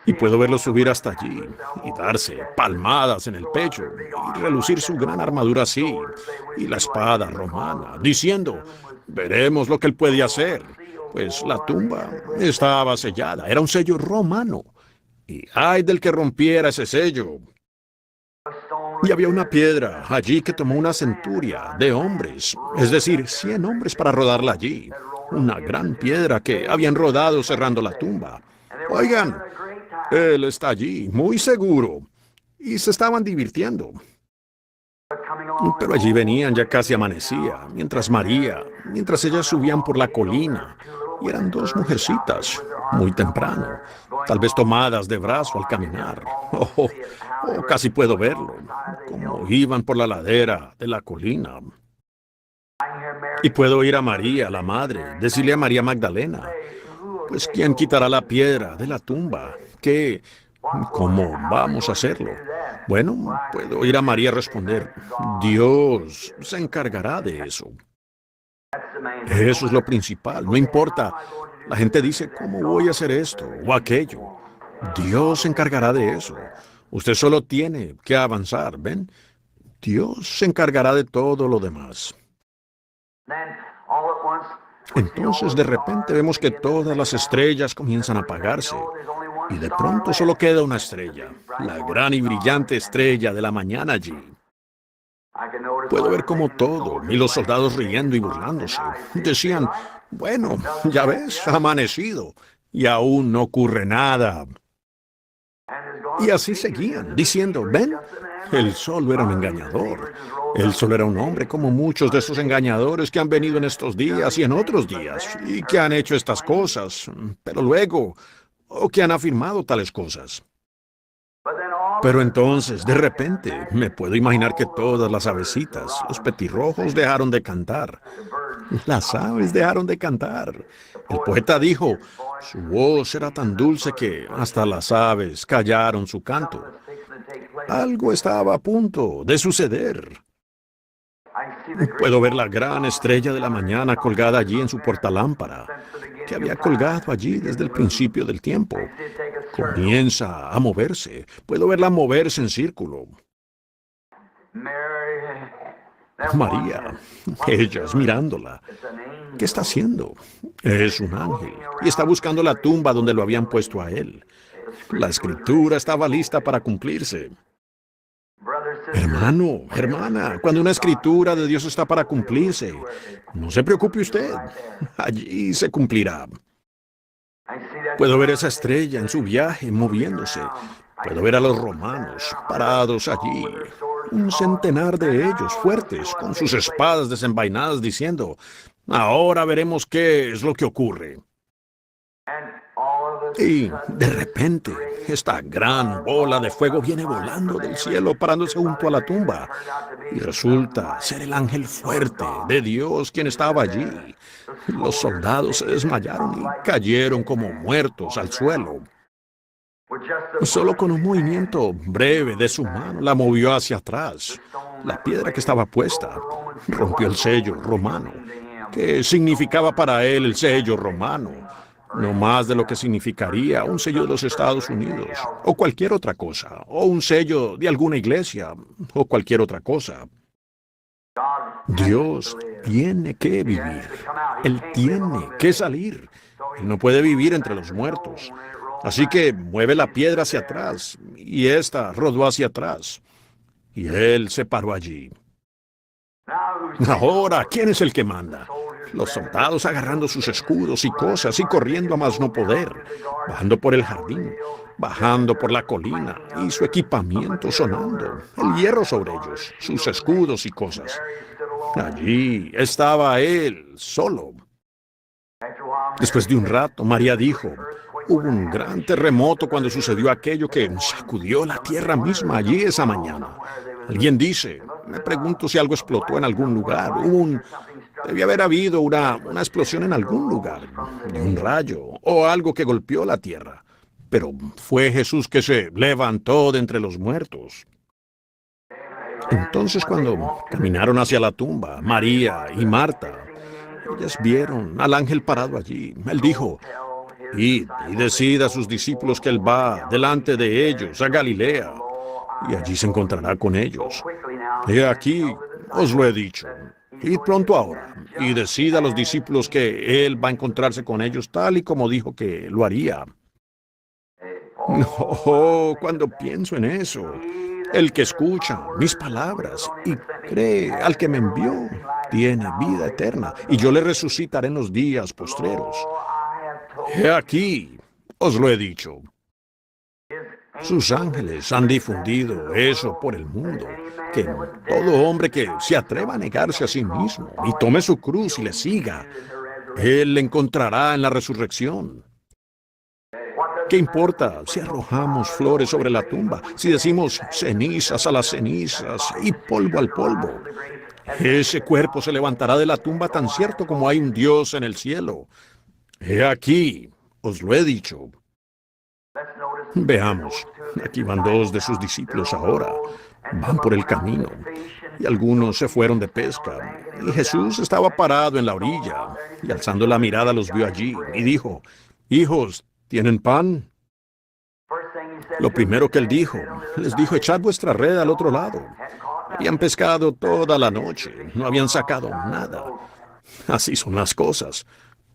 Y puedo verlo subir hasta allí y darse palmadas en el pecho y relucir su gran armadura así y la espada romana, diciendo, veremos lo que él puede hacer. Pues la tumba estaba sellada, era un sello romano. Y ay del que rompiera ese sello. Y había una piedra allí que tomó una centuria de hombres, es decir, 100 hombres para rodarla allí. Una gran piedra que habían rodado cerrando la tumba. Oigan, él está allí, muy seguro. Y se estaban divirtiendo. Pero allí venían, ya casi amanecía, mientras ellas subían por la colina. Y eran 2 mujercitas, muy temprano, tal vez tomadas de brazo al caminar. Casi puedo verlo, como iban por la ladera de la colina. Y puedo oír a María, la madre, decirle a María Magdalena, pues ¿quién quitará la piedra de la tumba? ¿Cómo vamos a hacerlo? Bueno, puedo oír a María responder, Dios se encargará de eso. Eso es lo principal, no importa. La gente dice, ¿cómo voy a hacer esto o aquello? Dios se encargará de eso. Usted solo tiene que avanzar, ¿ven? Dios se encargará de todo lo demás. Entonces, de repente vemos que todas las estrellas comienzan a apagarse. Y de pronto solo queda una estrella, la gran y brillante estrella de la mañana allí. Puedo ver como todo, y los soldados riendo y burlándose. Decían, bueno, ya ves, ha amanecido, y aún no ocurre nada. Y así seguían, diciendo, ven, él solo era un engañador. Él solo era un hombre como muchos de esos engañadores que han venido en estos días y en otros días, y que han hecho estas cosas, pero luego, o que han afirmado tales cosas. Pero entonces, de repente, me puedo imaginar que todas las avecitas, los petirrojos dejaron de cantar. Las aves dejaron de cantar. El poeta dijo, su voz era tan dulce que hasta las aves callaron su canto. Algo estaba a punto de suceder. Puedo ver la gran estrella de la mañana colgada allí en su portalámpara, que había colgado allí desde el principio del tiempo. Comienza a moverse. Puedo verla moverse en círculo. María, ellas mirándola. ¿Qué está haciendo? Es un ángel y está buscando la tumba donde lo habían puesto a él. La escritura estaba lista para cumplirse. Hermano, hermana, cuando una escritura de Dios está para cumplirse, no se preocupe usted. Allí se cumplirá. Puedo ver esa estrella en su viaje moviéndose. Puedo ver a los romanos parados allí. Un centenar de ellos fuertes, con sus espadas desenvainadas, diciendo, ahora veremos qué es lo que ocurre. Y de repente, esta gran bola de fuego viene volando del cielo, parándose junto a la tumba. Y resulta ser el ángel fuerte de Dios quien estaba allí. Los soldados se desmayaron y cayeron como muertos al suelo. Solo con un movimiento breve de su mano la movió hacia atrás. La piedra que estaba puesta rompió el sello romano. ¿Qué significaba para él el sello romano? No más de lo que significaría un sello de los Estados Unidos, o cualquier otra cosa, o un sello de alguna iglesia, o cualquier otra cosa. Dios tiene que vivir. Él tiene que salir. Él no puede vivir entre los muertos. Así que mueve la piedra hacia atrás, y ésta rodó hacia atrás. Y él se paró allí. Ahora, ¿quién es el que manda? Los soldados agarrando sus escudos y cosas y corriendo a más no poder, bajando por el jardín, bajando por la colina y su equipamiento sonando, el hierro sobre ellos, sus escudos y cosas. Allí estaba él, solo. Después de un rato, María dijo, hubo un gran terremoto cuando sucedió aquello que sacudió la tierra misma allí esa mañana. Alguien dice, me pregunto si algo explotó en algún lugar. Debía haber habido una explosión en algún lugar, de un rayo o algo que golpeó la tierra. Pero fue Jesús que se levantó de entre los muertos. Entonces cuando caminaron hacia la tumba, María y Marta, ellas vieron al ángel parado allí. Él dijo, id y decid a sus discípulos que él va delante de ellos a Galilea, y allí se encontrará con ellos. He aquí, os lo he dicho. Id pronto ahora, y decid a los discípulos que él va a encontrarse con ellos tal y como dijo que lo haría. No, cuando pienso en eso, el que escucha mis palabras y cree al que me envió, tiene vida eterna, y yo le resucitaré en los días postreros. He aquí, os lo he dicho. Sus ángeles han difundido eso por el mundo, que todo hombre que se atreva a negarse a sí mismo y tome su cruz y le siga, él le encontrará en la resurrección. ¿Qué importa si arrojamos flores sobre la tumba, si decimos cenizas a las cenizas y polvo al polvo? Ese cuerpo se levantará de la tumba tan cierto como hay un Dios en el cielo. He aquí, os lo he dicho. Veamos, aquí van dos de sus discípulos ahora. Van por el camino, y algunos se fueron de pesca. Y Jesús estaba parado en la orilla, y alzando la mirada los vio allí, y dijo, hijos, ¿tienen pan? Lo primero que él dijo, les dijo, echad vuestra red al otro lado. Habían pescado toda la noche, no habían sacado nada. Así son las cosas.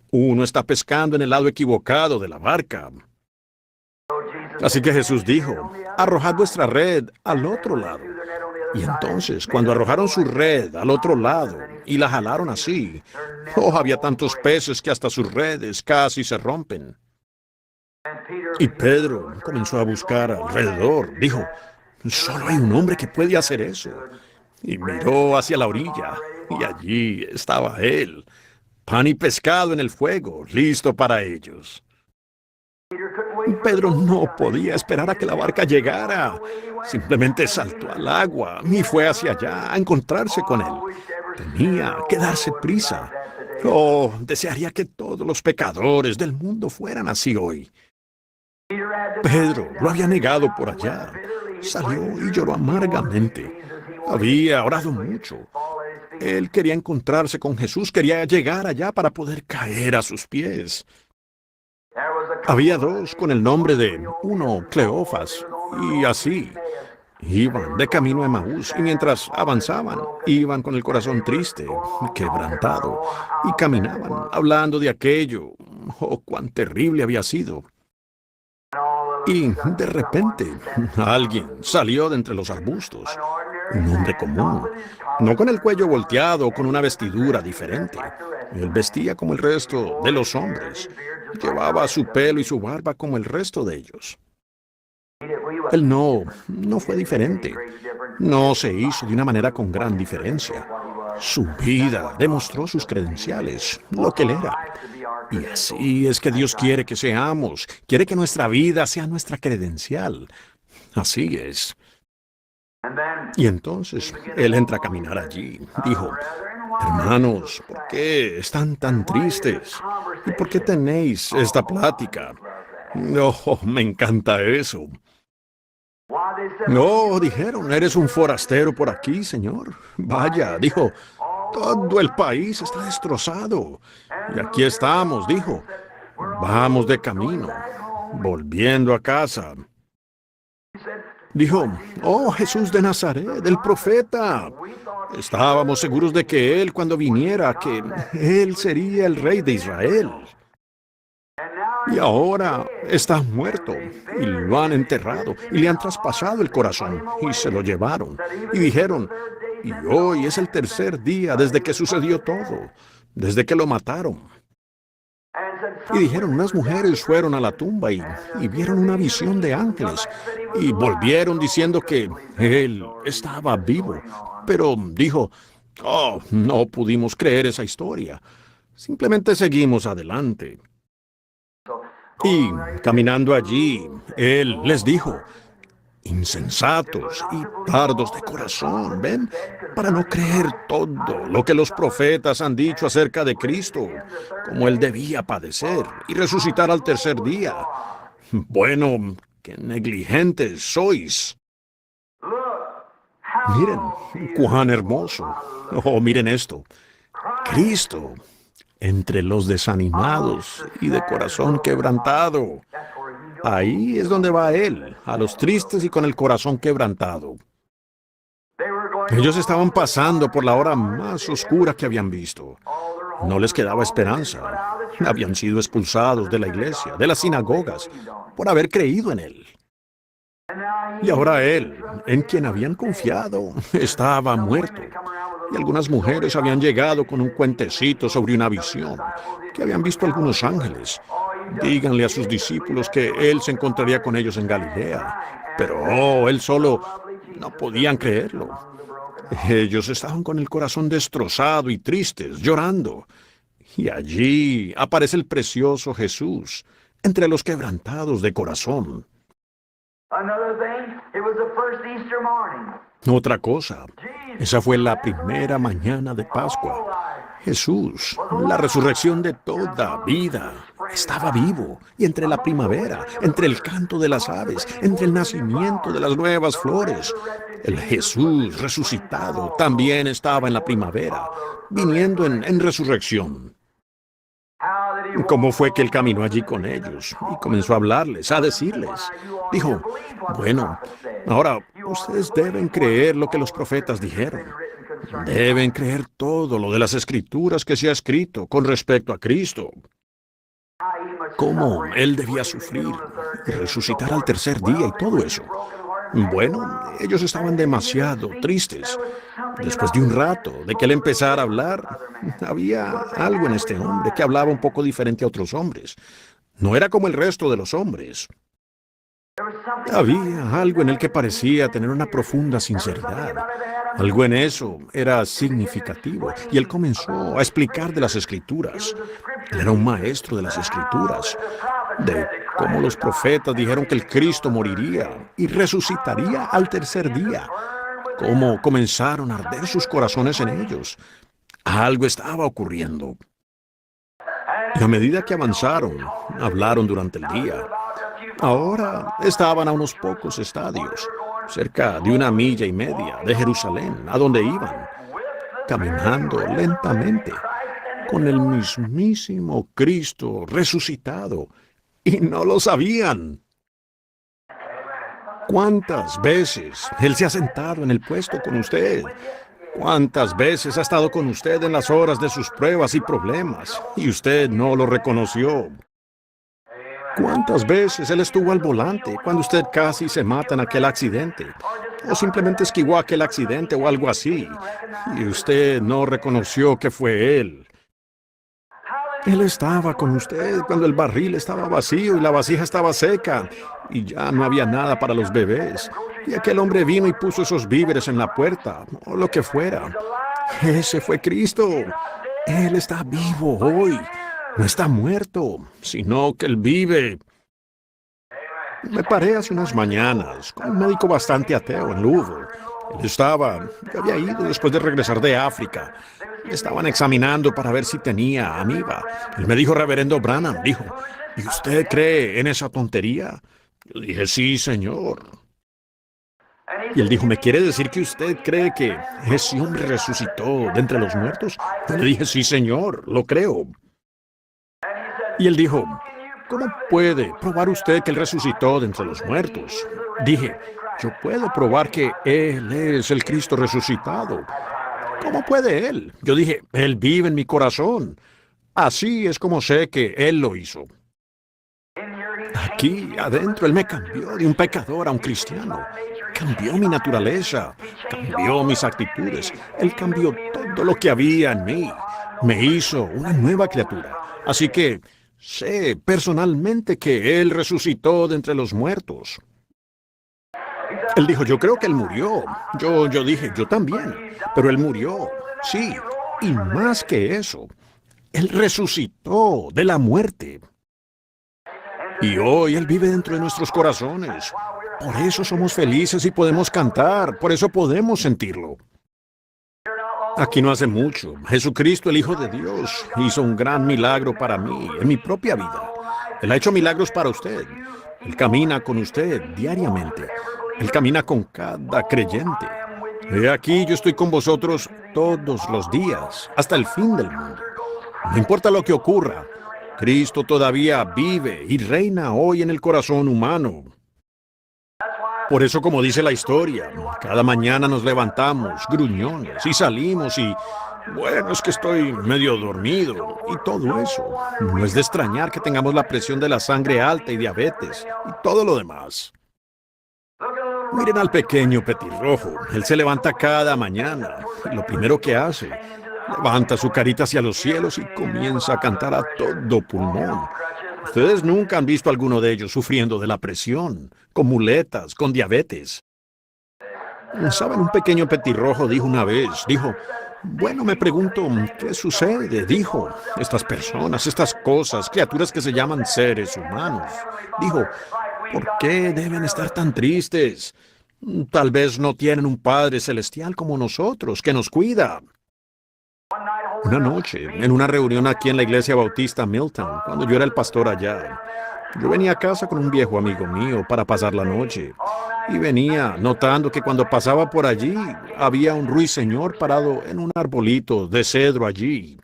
Uno está pescando en el lado equivocado de la barca. Así que Jesús dijo, arrojad vuestra red al otro lado. Y entonces, cuando arrojaron su red al otro lado y la jalaron así, había tantos peces que hasta sus redes casi se rompen. Y Pedro comenzó a buscar alrededor. Dijo, solo hay un hombre que puede hacer eso. Y miró hacia la orilla, y allí estaba él, pan y pescado en el fuego, listo para ellos. Pedro no podía esperar a que la barca llegara. Simplemente saltó al agua y fue hacia allá a encontrarse con él. Tenía que darse prisa. Oh, desearía que todos los pecadores del mundo fueran así hoy. Pedro lo había negado por allá. Salió y lloró amargamente. Había orado mucho. Él quería encontrarse con Jesús, quería llegar allá para poder caer a sus pies. Había dos con el nombre de uno Cleofas, y así. Iban de camino a Emaús, y mientras avanzaban, iban con el corazón triste, quebrantado, y caminaban, hablando de aquello. Oh, cuán terrible había sido. Y de repente, alguien salió de entre los arbustos. Un hombre común, no con el cuello volteado o con una vestidura diferente. Él vestía como el resto de los hombres. Llevaba su pelo y su barba como el resto de ellos. Él no fue diferente. No se hizo de una manera con gran diferencia. Su vida demostró sus credenciales, lo que él era. Y así es que Dios quiere que seamos. Quiere que nuestra vida sea nuestra credencial. Así es. Y entonces él entra a caminar allí. Dijo, hermanos, ¿por qué están tan tristes? ¿Y por qué tenéis esta plática? Oh, me encanta eso. No, dijeron, eres un forastero por aquí, señor. Vaya, dijo, todo el país está destrozado. Y aquí estamos, dijo. Vamos de camino, volviendo a casa. Dijo, oh Jesús de Nazaret, el profeta. Estábamos seguros de que Él, cuando viniera, que Él sería el rey de Israel. Y ahora está muerto, y lo han enterrado, y le han traspasado el corazón, y se lo llevaron. Y dijeron, y hoy es el tercer día desde que sucedió todo, desde que lo mataron. Y dijeron, unas mujeres fueron a la tumba y vieron una visión de ángeles, y volvieron diciendo que Él estaba vivo. Pero dijo, oh, no pudimos creer esa historia. Simplemente seguimos adelante. Y caminando allí, Él les dijo, insensatos y tardos de corazón, ¿ven? Para no creer todo lo que los profetas han dicho acerca de Cristo, como Él debía padecer y resucitar al tercer día. Bueno, qué negligentes sois. Miren, cuán hermoso. Oh, miren esto. Cristo entre los desanimados y de corazón quebrantado. Ahí es donde va Él, a los tristes y con el corazón quebrantado. Ellos estaban pasando por la hora más oscura que habían visto. No les quedaba esperanza. Habían sido expulsados de la iglesia, de las sinagogas, por haber creído en Él. Y ahora Él, en quien habían confiado, estaba muerto. Y algunas mujeres habían llegado con un cuentecito sobre una visión, que habían visto algunos ángeles. Díganle a sus discípulos que Él se encontraría con ellos en Galilea. Pero, Él solo no podían creerlo. Ellos estaban con el corazón destrozado y tristes, llorando. Y allí aparece el precioso Jesús, entre los quebrantados de corazón. Otra cosa, esa fue la primera mañana de Pascua. Jesús, la resurrección de toda vida, estaba vivo, y entre la primavera, entre el canto de las aves, entre el nacimiento de las nuevas flores, el Jesús resucitado también estaba en la primavera, viniendo en resurrección. ¿Cómo fue que Él caminó allí con ellos y comenzó a hablarles, a decirles? Dijo, bueno, ahora ustedes deben creer lo que los profetas dijeron. Deben creer todo lo de las Escrituras que se ha escrito con respecto a Cristo. Cómo Él debía sufrir y resucitar al tercer día y todo eso. Bueno, ellos estaban demasiado tristes. Después de un rato de que Él empezara a hablar, había algo en este hombre que hablaba un poco diferente a otros hombres. No era como el resto de los hombres. Había algo en él que parecía tener una profunda sinceridad. Algo en eso era significativo, y él comenzó a explicar de las Escrituras. Él era un maestro de las Escrituras. de cómo los profetas dijeron que el Cristo moriría y resucitaría al tercer día, cómo comenzaron a arder sus corazones en ellos. Algo estaba ocurriendo. Y a medida que avanzaron, hablaron durante el día. Ahora estaban a unos pocos estadios, cerca de 1,5 millas de Jerusalén, a donde iban, caminando lentamente, con el mismísimo Cristo resucitado, y no lo sabían. ¿Cuántas veces Él se ha sentado en el puesto con usted? ¿Cuántas veces ha estado con usted en las horas de sus pruebas y problemas, y usted no lo reconoció? ¿Cuántas veces Él estuvo al volante cuando usted casi se mata en aquel accidente? O simplemente esquivó aquel accidente o algo así, y usted no reconoció que fue Él. Él estaba con usted cuando el barril estaba vacío y la vasija estaba seca, y ya no había nada para los bebés. Y aquel hombre vino y puso esos víveres en la puerta, o lo que fuera. Ese fue Cristo. Él está vivo hoy. No está muerto, sino que Él vive. Me paré hace unas mañanas con un médico bastante ateo en Louisville. Yo había ido después de regresar de África. Me estaban examinando para ver si tenía amiba. Él me dijo, Reverendo Branham, dijo, ¿y usted cree en esa tontería? Yo dije, sí, señor. Y él dijo, ¿me quiere decir que usted cree que ese hombre resucitó de entre los muertos? Yo le dije, sí, señor, lo creo. Y él dijo, ¿cómo puede probar usted que Él resucitó de entre los muertos? Dije, yo puedo probar que Él es el Cristo resucitado. ¿Cómo puede Él? Yo dije, Él vive en mi corazón. Así es como sé que Él lo hizo. Aquí, adentro, Él me cambió de un pecador a un cristiano. Cambió mi naturaleza, cambió mis actitudes. Él cambió todo lo que había en mí. Me hizo una nueva criatura. Así que sé personalmente que Él resucitó de entre los muertos. Él dijo, yo creo que Él murió. Yo dije, yo también. Pero Él murió, sí. Y más que eso, Él resucitó de la muerte. Y hoy Él vive dentro de nuestros corazones. Por eso somos felices y podemos cantar. Por eso podemos sentirlo. Aquí no hace mucho, Jesucristo, el Hijo de Dios, hizo un gran milagro para mí, en mi propia vida. Él ha hecho milagros para usted. Él camina con usted diariamente. Él camina con cada creyente. He aquí, yo estoy con vosotros todos los días, hasta el fin del mundo. No importa lo que ocurra, Cristo todavía vive y reina hoy en el corazón humano. Por eso, como dice la historia, cada mañana nos levantamos, gruñones, y salimos y, bueno, es que estoy medio dormido, y todo eso. No es de extrañar que tengamos la presión de la sangre alta y diabetes, y todo lo demás. Miren al pequeño petirrojo. Él se levanta cada mañana, y lo primero que hace, levanta su carita hacia los cielos y comienza a cantar a todo pulmón. Ustedes nunca han visto a alguno de ellos sufriendo de la presión, con muletas, con diabetes. ¿Saben? Un pequeño petirrojo dijo una vez, bueno, me pregunto, ¿qué sucede? Dijo, estas personas, estas cosas, criaturas que se llaman seres humanos. Dijo, ¿por qué deben estar tan tristes? Tal vez no tienen un Padre Celestial como nosotros, que nos cuida. Una noche, en una reunión aquí en la Iglesia Bautista Milton, cuando yo era el pastor allá, yo venía a casa con un viejo amigo mío para pasar la noche, y venía notando que cuando pasaba por allí, había un ruiseñor parado en un arbolito de cedro allí.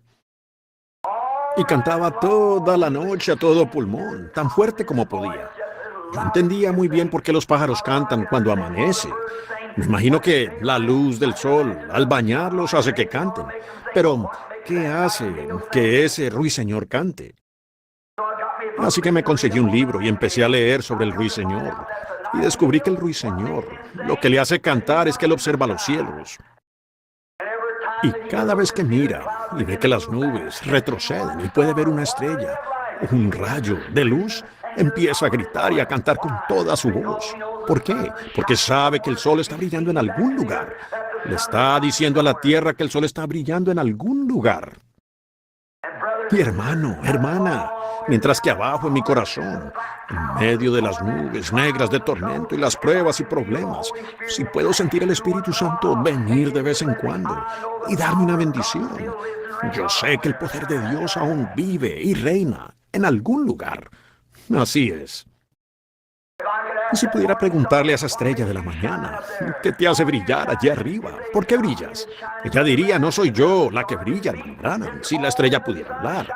Y cantaba toda la noche a todo pulmón, tan fuerte como podía. Yo entendía muy bien por qué los pájaros cantan cuando amanece. Me imagino que la luz del sol, al bañarlos, hace que canten. Pero, ¿qué hace que ese ruiseñor cante? Así que me conseguí un libro y empecé a leer sobre el ruiseñor. Y descubrí que el ruiseñor, lo que le hace cantar es que él observa los cielos. Y cada vez que mira y ve que las nubes retroceden y puede ver una estrella, un rayo de luz, empieza a gritar y a cantar con toda su voz. ¿Por qué? Porque sabe que el sol está brillando en algún lugar. Le está diciendo a la tierra que el sol está brillando en algún lugar. Y hermano, hermana, mientras que abajo en mi corazón, en medio de las nubes negras de tormento y las pruebas y problemas, si puedo sentir el Espíritu Santo venir de vez en cuando y darme una bendición, yo sé que el poder de Dios aún vive y reina en algún lugar. Así es. Y si pudiera preguntarle a esa estrella de la mañana, ¿qué te hace brillar allí arriba? ¿Por qué brillas? Ella diría, no soy yo la que brilla, hermano Branham, si la estrella pudiera hablar.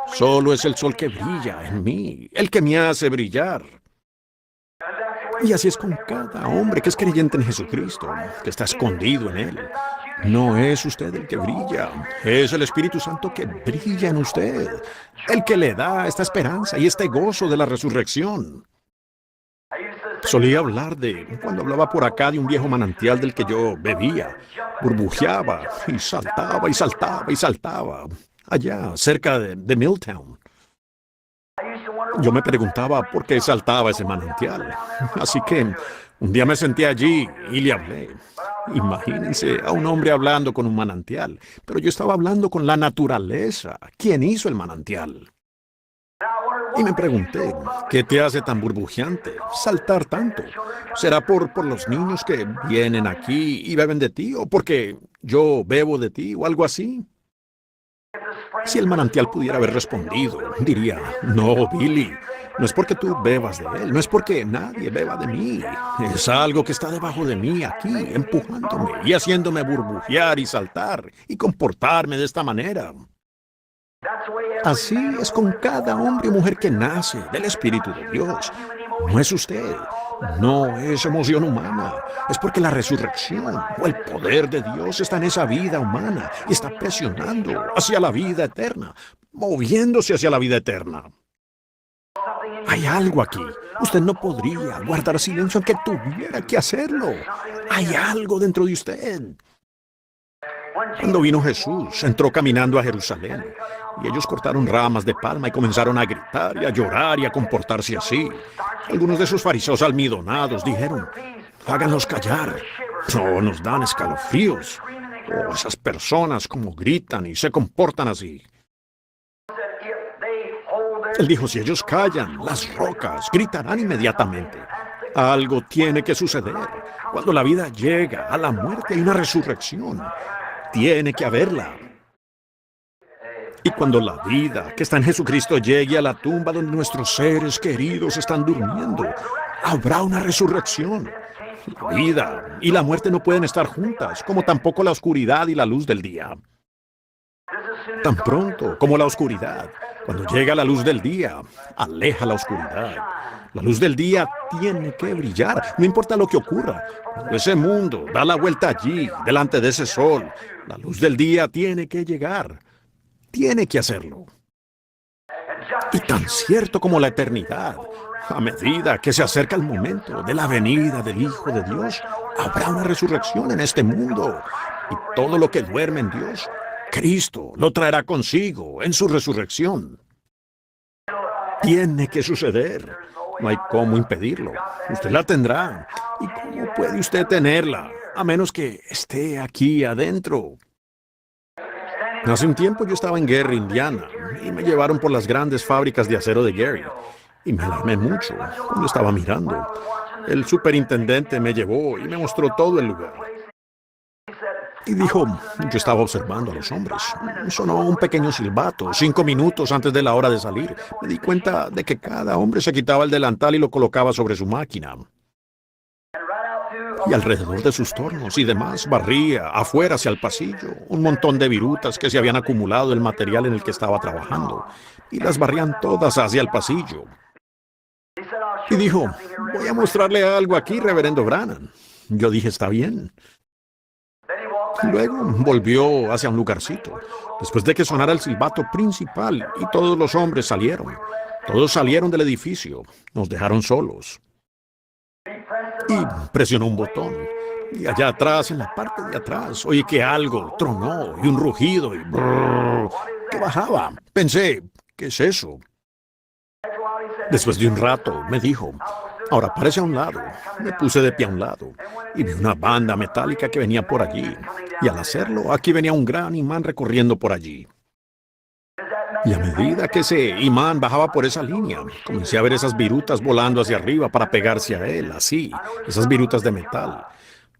Solo es el sol que brilla en mí, el que me hace brillar. Y así es con cada hombre que es creyente en Jesucristo, que está escondido en Él. No es usted el que brilla, es el Espíritu Santo que brilla en usted, el que le da esta esperanza y este gozo de la resurrección. Solía hablar cuando hablaba por acá de un viejo manantial del que yo bebía, burbujeaba y saltaba y saltaba y saltaba, allá cerca de Milltown. Yo me preguntaba por qué saltaba ese manantial, así que un día me senté allí y le hablé. Imagínense a un hombre hablando con un manantial, pero yo estaba hablando con la naturaleza. ¿Quién hizo el manantial? Y me pregunté, ¿qué te hace tan burbujeante, saltar tanto? ¿Será por los niños que vienen aquí y beben de ti, o porque yo bebo de ti, o algo así? Si el manantial pudiera haber respondido, diría, no, Billy, no es porque tú bebas de él, no es porque nadie beba de mí, es algo que está debajo de mí aquí, empujándome y haciéndome burbujear y saltar y comportarme de esta manera. Así es con cada hombre y mujer que nace del Espíritu de Dios. No es usted, no es emoción humana, es porque la resurrección o el poder de Dios está en esa vida humana y está presionando hacia la vida eterna, moviéndose hacia la vida eterna. Hay algo aquí. Usted no podría guardar silencio aunque tuviera que hacerlo. Hay algo dentro de usted. Cuando vino Jesús, entró caminando a Jerusalén, y ellos cortaron ramas de palma y comenzaron a gritar y a llorar y a comportarse así. Algunos de esos fariseos almidonados dijeron, háganlos callar. No, nos dan escalofríos. Oh, esas personas como gritan y se comportan así. Él dijo, si ellos callan, las rocas gritarán inmediatamente. Algo tiene que suceder. Cuando la vida llega a la muerte hay una resurrección. Tiene que haberla. Y cuando la vida que está en Jesucristo llegue a la tumba donde nuestros seres queridos están durmiendo, habrá una resurrección. La vida y la muerte no pueden estar juntas, como tampoco la oscuridad y la luz del día. Tan pronto como la oscuridad, cuando llega la luz del día, aleja la oscuridad. La luz del día tiene que brillar, no importa lo que ocurra. Cuando ese mundo da la vuelta allí, delante de ese sol, la luz del día tiene que llegar. Tiene que hacerlo. Y tan cierto como la eternidad, a medida que se acerca el momento de la venida del Hijo de Dios, habrá una resurrección en este mundo. Y todo lo que duerme en Dios, Cristo lo traerá consigo en su resurrección. Tiene que suceder. No hay cómo impedirlo. Usted la tendrá. ¿Y cómo puede usted tenerla? A menos que esté aquí adentro. Hace un tiempo yo estaba en Gary, Indiana, y me llevaron por las grandes fábricas de acero de Gary. Y me alarmé mucho cuando estaba mirando. El superintendente me llevó y me mostró todo el lugar. Y dijo, yo estaba observando a los hombres. Sonó un pequeño silbato, 5 minutos antes de la hora de salir. Me di cuenta de que cada hombre se quitaba el delantal y lo colocaba sobre su máquina. Y alrededor de sus tornos y demás barría afuera hacia el pasillo un montón de virutas que se habían acumulado del material en el que estaba trabajando. Y las barrían todas hacia el pasillo. Y dijo, voy a mostrarle algo aquí, reverendo Branham. Yo dije, está bien. Luego volvió hacia un lugarcito, después de que sonara el silbato principal y todos los hombres salieron. Todos salieron del edificio, nos dejaron solos. Y presionó un botón. Y allá atrás, en la parte de atrás, oí que algo tronó y un rugido y brrr, que bajaba. Pensé, ¿qué es eso? Después de un rato me dijo, ahora párese a un lado. Me puse de pie a un lado y vi una banda metálica que venía por allí. Y al hacerlo, aquí venía un gran imán recorriendo por allí. Y a medida que ese imán bajaba por esa línea, comencé a ver esas virutas volando hacia arriba para pegarse a él, así, esas virutas de metal.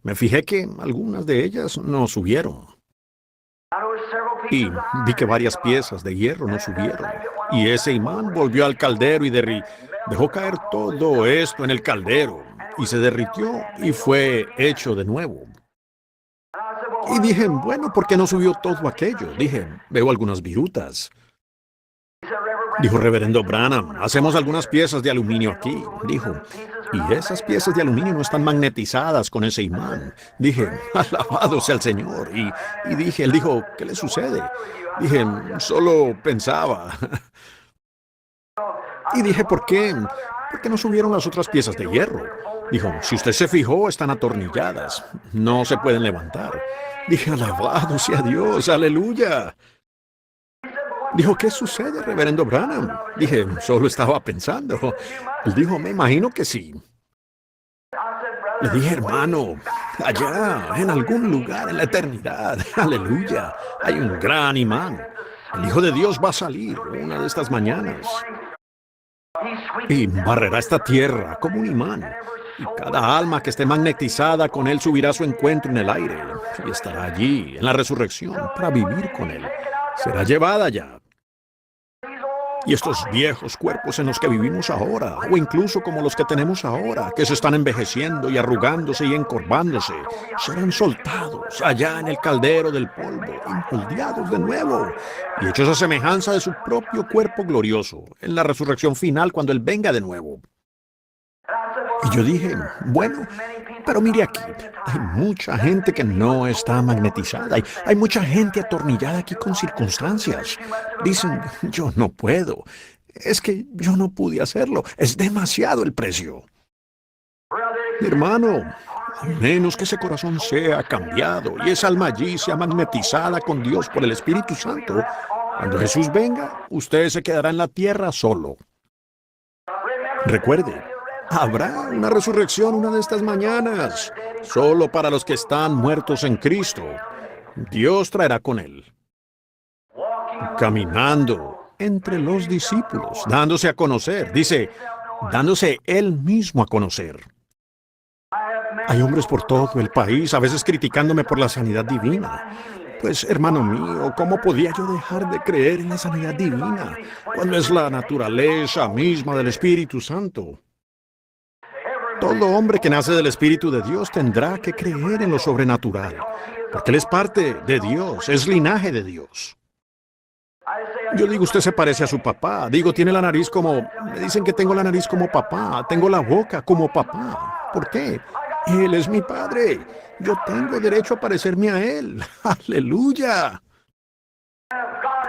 Me fijé que algunas de ellas no subieron. Y vi que varias piezas de hierro no subieron. Y ese imán volvió al caldero y dejó caer todo esto en el caldero. Y se derritió y fue hecho de nuevo. Y dije, bueno, ¿por qué no subió todo aquello? Dije, veo algunas virutas. Dijo Reverendo Branham, hacemos algunas piezas de aluminio aquí. Dijo, y esas piezas de aluminio no están magnetizadas con ese imán. Dije, alabado sea el Señor. Y dije, él dijo, ¿qué le sucede? Dije, solo pensaba. Y dije, ¿por qué? ¿Por qué no subieron las otras piezas de hierro? Dijo, si usted se fijó, están atornilladas. No se pueden levantar. Dije, alabado sea Dios, aleluya. Dijo, ¿qué sucede, Reverendo Branham? Dije, solo estaba pensando. Él dijo, me imagino que sí. Le dije, hermano, allá, en algún lugar en la eternidad, aleluya, hay un gran imán. El Hijo de Dios va a salir una de estas mañanas y barrerá esta tierra como un imán. Y cada alma que esté magnetizada con él subirá a su encuentro en el aire y estará allí en la resurrección para vivir con él. Será llevada ya. Y estos viejos cuerpos en los que vivimos ahora, o incluso como los que tenemos ahora, que se están envejeciendo y arrugándose y encorvándose, serán soltados allá en el caldero del polvo, moldeados de nuevo, y hechos a semejanza de su propio cuerpo glorioso, en la resurrección final cuando Él venga de nuevo. Y yo dije, bueno, pero mire aquí, hay mucha gente que no está magnetizada, hay mucha gente atornillada aquí con circunstancias. Dicen, yo no puedo, es que yo no pude hacerlo, es demasiado el precio. Mi hermano, a menos que ese corazón sea cambiado y esa alma allí sea magnetizada con Dios por el Espíritu Santo, cuando Jesús venga, usted se quedará en la tierra solo. Recuerde, habrá una resurrección una de estas mañanas, solo para los que están muertos en Cristo. Dios traerá con Él, caminando entre los discípulos, dándose a conocer, dice, dándose Él mismo a conocer. Hay hombres por todo el país, a veces criticándome por la sanidad divina. Pues, hermano mío, ¿cómo podía yo dejar de creer en la sanidad divina, cuando es la naturaleza misma del Espíritu Santo? Todo hombre que nace del Espíritu de Dios tendrá que creer en lo sobrenatural, porque Él es parte de Dios, es linaje de Dios. Yo digo, usted se parece a su papá. Digo, tiene la nariz como... Me dicen que tengo la nariz como papá, tengo la boca como papá. ¿Por qué? Él es mi padre. Yo tengo derecho a parecerme a Él. ¡Aleluya!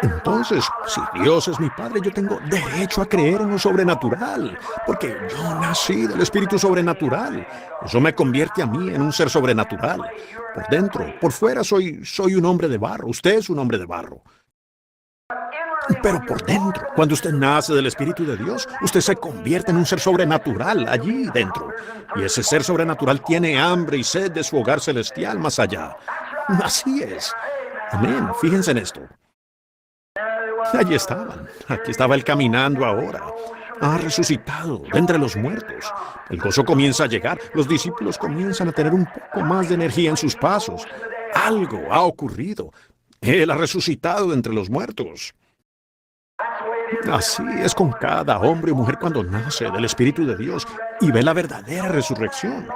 Entonces, si Dios es mi Padre, yo tengo derecho a creer en lo sobrenatural, porque yo nací del Espíritu sobrenatural. Eso me convierte a mí en un ser sobrenatural. Por dentro, por fuera soy un hombre de barro, usted es un hombre de barro. Pero por dentro, cuando usted nace del Espíritu de Dios, usted se convierte en un ser sobrenatural allí dentro. Y ese ser sobrenatural tiene hambre y sed de su hogar celestial más allá. Así es. Amén. Fíjense en esto. Allí estaban. Aquí estaba Él caminando ahora. Ha resucitado de entre los muertos. El gozo comienza a llegar. Los discípulos comienzan a tener un poco más de energía en sus pasos. Algo ha ocurrido. Él ha resucitado de entre los muertos. Así es con cada hombre y mujer cuando nace del Espíritu de Dios y ve la verdadera resurrección.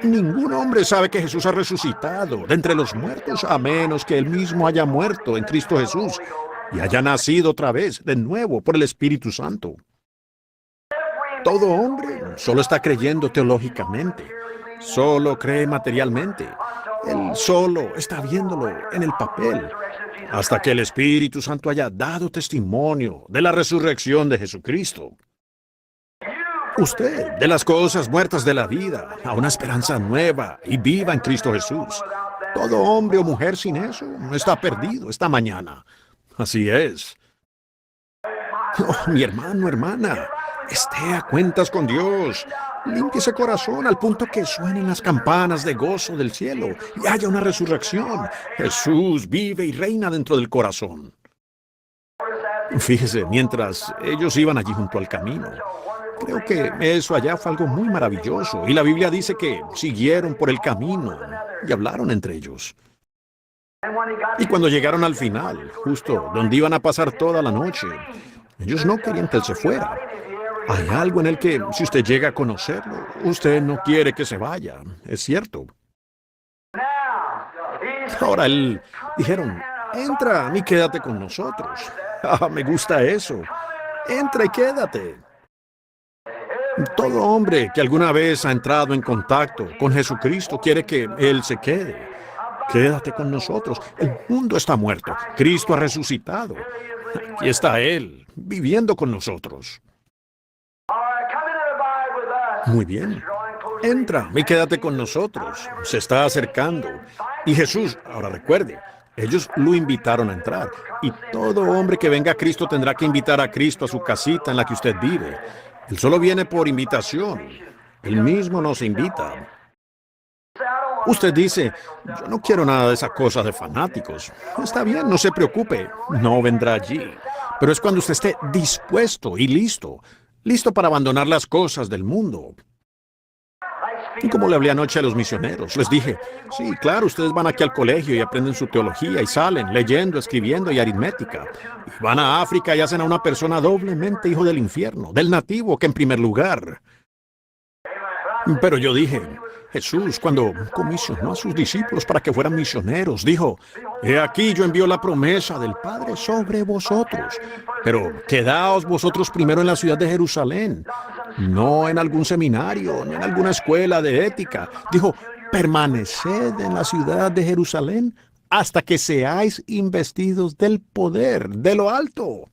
Ningún hombre sabe que Jesús ha resucitado de entre los muertos a menos que Él mismo haya muerto en Cristo Jesús y haya nacido otra vez de nuevo por el Espíritu Santo. Todo hombre solo está creyendo teológicamente, solo cree materialmente. Él solo está viéndolo en el papel, hasta que el Espíritu Santo haya dado testimonio de la resurrección de Jesucristo. Usted, de las cosas muertas de la vida, a una esperanza nueva y viva en Cristo Jesús. Todo hombre o mujer sin eso está perdido esta mañana. Así es. Oh, mi hermano, hermana, esté a cuentas con Dios. Limpie ese corazón al punto que suenen las campanas de gozo del cielo y haya una resurrección. Jesús vive y reina dentro del corazón. Fíjese, mientras ellos iban allí junto al camino, creo que eso allá fue algo muy maravilloso. Y la Biblia dice que siguieron por el camino y hablaron entre ellos. Y cuando llegaron al final, justo donde iban a pasar toda la noche, ellos no querían que él se fuera. Hay algo en él que, si usted llega a conocerlo, usted no quiere que se vaya. Es cierto. Ahora dijeron, entra y quédate con nosotros. Ah, me gusta eso. Entra y quédate. Todo hombre que alguna vez ha entrado en contacto con Jesucristo quiere que Él se quede. Quédate con nosotros. El mundo está muerto. Cristo ha resucitado. Aquí está Él, viviendo con nosotros. Muy bien. Entra y quédate con nosotros. Se está acercando. Y Jesús, ahora recuerde, ellos lo invitaron a entrar. Y todo hombre que venga a Cristo tendrá que invitar a Cristo a su casita en la que usted vive. Él solo viene por invitación. Él mismo nos invita. Usted dice, yo no quiero nada de esa cosa de fanáticos. Está bien, no se preocupe, no vendrá allí. Pero es cuando usted esté dispuesto y listo para abandonar las cosas del mundo. Y como le hablé anoche a los misioneros, les dije, sí, claro, ustedes van aquí al colegio y aprenden su teología y salen leyendo, escribiendo y aritmética. Y van a África y hacen a una persona doblemente hijo del infierno, del nativo que en primer lugar. Pero yo dije, Jesús, cuando comisionó a sus discípulos para que fueran misioneros, dijo, he aquí yo envío la promesa del Padre sobre vosotros, pero quedaos vosotros primero en la ciudad de Jerusalén, no en algún seminario, ni en alguna escuela de ética. Dijo, permaneced en la ciudad de Jerusalén hasta que seáis investidos del poder de lo alto.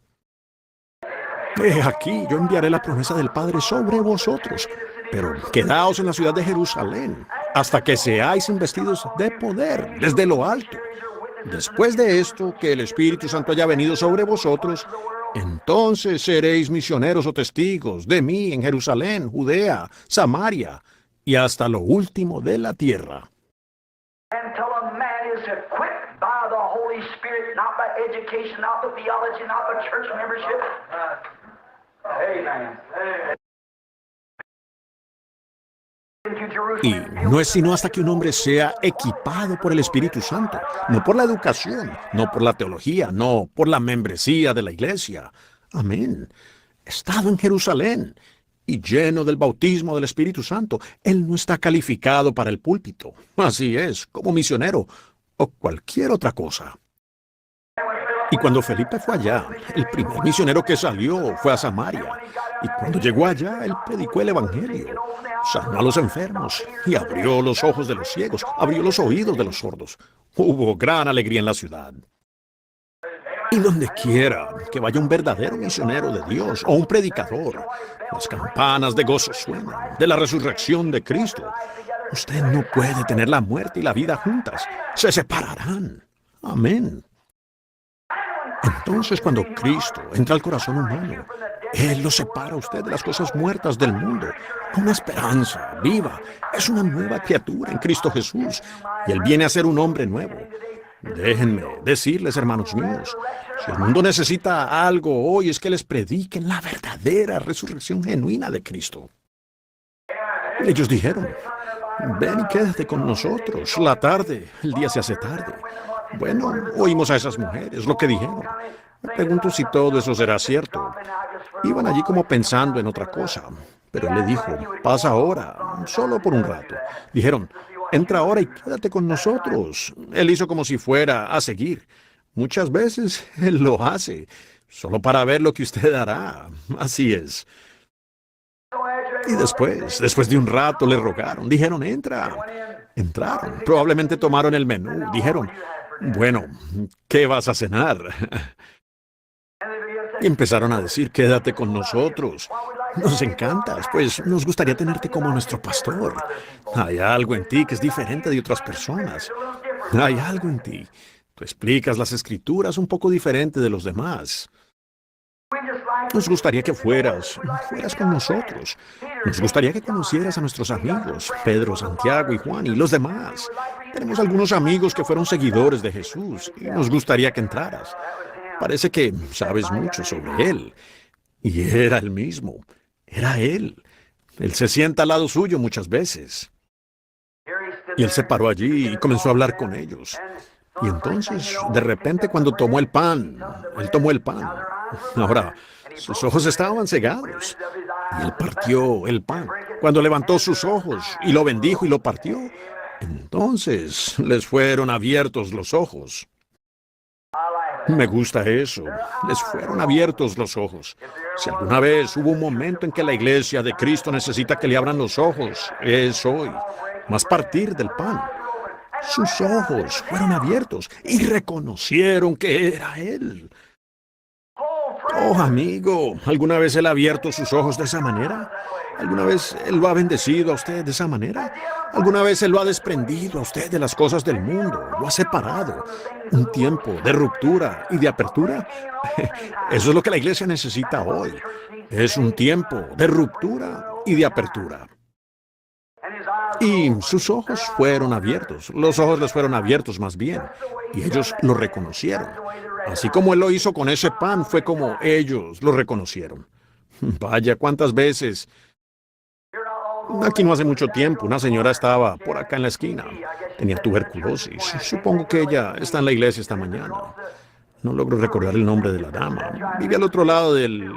He aquí yo enviaré la promesa del Padre sobre vosotros, pero quedaos en la ciudad de Jerusalén hasta que seáis investidos de poder desde lo alto. Después de esto, que el Espíritu Santo haya venido sobre vosotros, entonces seréis misioneros o testigos de mí en Jerusalén, Judea, Samaria y hasta lo último de la tierra. Until a man is equipped by the Holy Spirit, not by education, not by theology, not by church membership. Amen. Y no es sino hasta que un hombre sea equipado por el Espíritu Santo, no por la educación, no por la teología, no por la membresía de la iglesia. Amén. Estado en Jerusalén y lleno del bautismo del Espíritu Santo, él no está calificado para el púlpito. Así es, como misionero o cualquier otra cosa. Y cuando Felipe fue allá, el primer misionero que salió fue a Samaria. Y cuando llegó allá, él predicó el Evangelio, sanó a los enfermos y abrió los ojos de los ciegos, abrió los oídos de los sordos. Hubo gran alegría en la ciudad. Y donde quiera que vaya un verdadero misionero de Dios o un predicador, las campanas de gozo suenan de la resurrección de Cristo. Usted no puede tener la muerte y la vida juntas. Se separarán. Amén. Entonces, cuando Cristo entra al corazón humano, Él lo separa a usted de las cosas muertas del mundo, a una esperanza viva. Es una nueva criatura en Cristo Jesús, y Él viene a ser un hombre nuevo. Déjenme decirles, hermanos míos, si el mundo necesita algo hoy es que les prediquen la verdadera resurrección genuina de Cristo. Ellos dijeron, ven y quédate con nosotros. La tarde, el día se hace tarde. Bueno, oímos a esas mujeres lo que dijeron. Me pregunto si todo eso será cierto. Iban allí como pensando en otra cosa. Pero él le dijo, pasa ahora, solo por un rato. Dijeron, entra ahora y quédate con nosotros. Él hizo como si fuera a seguir. Muchas veces él lo hace, solo para ver lo que usted hará. Así es. Y después de un rato le rogaron. Dijeron, entra. Entraron. Probablemente tomaron el menú. Dijeron, bueno, ¿qué vas a cenar? Y empezaron a decir, quédate con nosotros. Nos encantas, pues nos gustaría tenerte como nuestro pastor. Hay algo en ti que es diferente de otras personas. Hay algo en ti. Tú explicas las escrituras un poco diferente de los demás. Nos gustaría que fueras con nosotros. Nos gustaría que conocieras a nuestros amigos, Pedro, Santiago y Juan y los demás. Tenemos algunos amigos que fueron seguidores de Jesús y nos gustaría que entraras. parece que sabes mucho sobre él. Y era el mismo. Era él. Él se sienta al lado suyo muchas veces. Y él se paró allí y comenzó a hablar con ellos. Y entonces, de repente, cuando tomó el pan, él tomó el pan. Ahora, sus ojos estaban cegados. Y él partió el pan. Cuando levantó sus ojos y lo bendijo y lo partió, entonces les fueron abiertos los ojos. Me gusta eso. Les fueron abiertos los ojos. Si alguna vez hubo un momento en que la iglesia de Cristo necesita que le abran los ojos, es hoy. Más partir del pan. Sus ojos fueron abiertos y reconocieron que era Él. Oh, amigo, ¿alguna vez Él ha abierto sus ojos de esa manera? ¿Alguna vez Él lo ha bendecido a usted de esa manera? ¿Alguna vez Él lo ha desprendido a usted de las cosas del mundo? ¿Lo ha separado? ¿Un tiempo de ruptura y de apertura? Eso es lo que la iglesia necesita hoy. Es un tiempo de ruptura y de apertura. Y sus ojos fueron abiertos, los ojos les fueron abiertos más bien, y ellos lo reconocieron. Así como Él lo hizo con ese pan, fue como ellos lo reconocieron. Vaya, cuántas veces. Aquí no hace mucho tiempo, una señora estaba por acá en la esquina. Tenía tuberculosis. Supongo que ella está en la iglesia esta mañana. No logro recordar el nombre de la dama. Vive al otro lado del...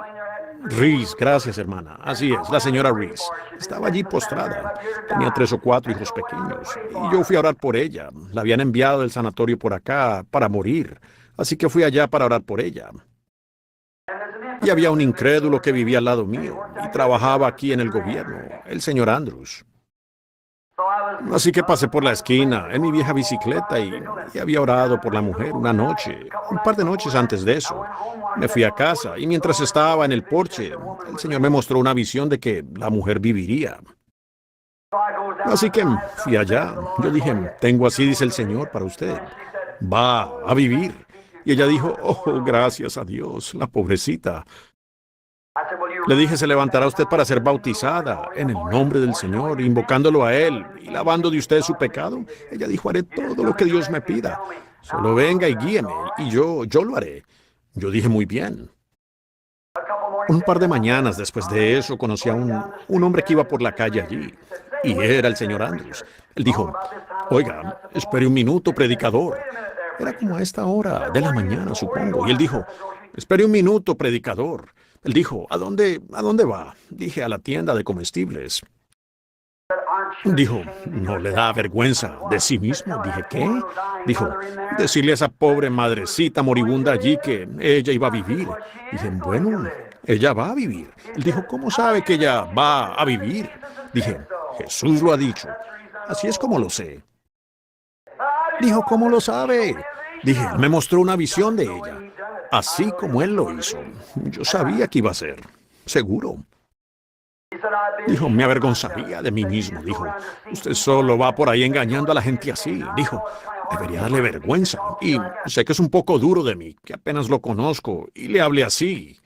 Reese, gracias, hermana. Así es, la señora Reese. Estaba allí postrada. Tenía 3 o 4 hijos pequeños. Y yo fui a orar por ella. La habían enviado del sanatorio por acá para morir. Así que fui allá para orar por ella. Y había un incrédulo que vivía al lado mío y trabajaba aquí en el gobierno, el señor Andrews. Así que pasé por la esquina en mi vieja bicicleta y había orado por la mujer una noche, un par de noches antes de eso. Me fui a casa y mientras estaba en el porche, el Señor me mostró una visión de que la mujer viviría. Así que fui allá. Yo dije, tengo así, dice el Señor, para usted. Va a vivir. Y ella dijo, oh, gracias a Dios, la pobrecita. Le dije, se levantará usted para ser bautizada en el nombre del Señor, invocándolo a Él y lavando de usted su pecado. Ella dijo, haré todo lo que Dios me pida. Solo venga y guíeme, y yo lo haré. Yo dije, muy bien. Un par de mañanas después de eso, conocí a un hombre que iba por la calle allí, y era el señor Andrews. Él dijo, oiga, espere un minuto, predicador. Era como a esta hora de la mañana, supongo. Y él dijo, espere un minuto, predicador. Él dijo, ¿a dónde va? Dije, a la tienda de comestibles. Dijo, ¿no le da vergüenza de sí mismo? Dije, ¿qué? Dijo, decirle a esa pobre madrecita moribunda allí que ella iba a vivir. Dije, bueno, ella va a vivir. Él dijo, ¿cómo sabe que ella va a vivir? Dije, Jesús lo ha dicho. Así es como lo sé. Dijo, ¿cómo lo sabe? Dije, me mostró una visión de ella. Así como él lo hizo. Yo sabía que iba a ser. Seguro. Dijo, me avergonzaría de mí mismo. Dijo, usted solo va por ahí engañando a la gente así. Dijo, debería darle vergüenza. Y sé que es un poco duro de mí, que apenas lo conozco, y le hable así.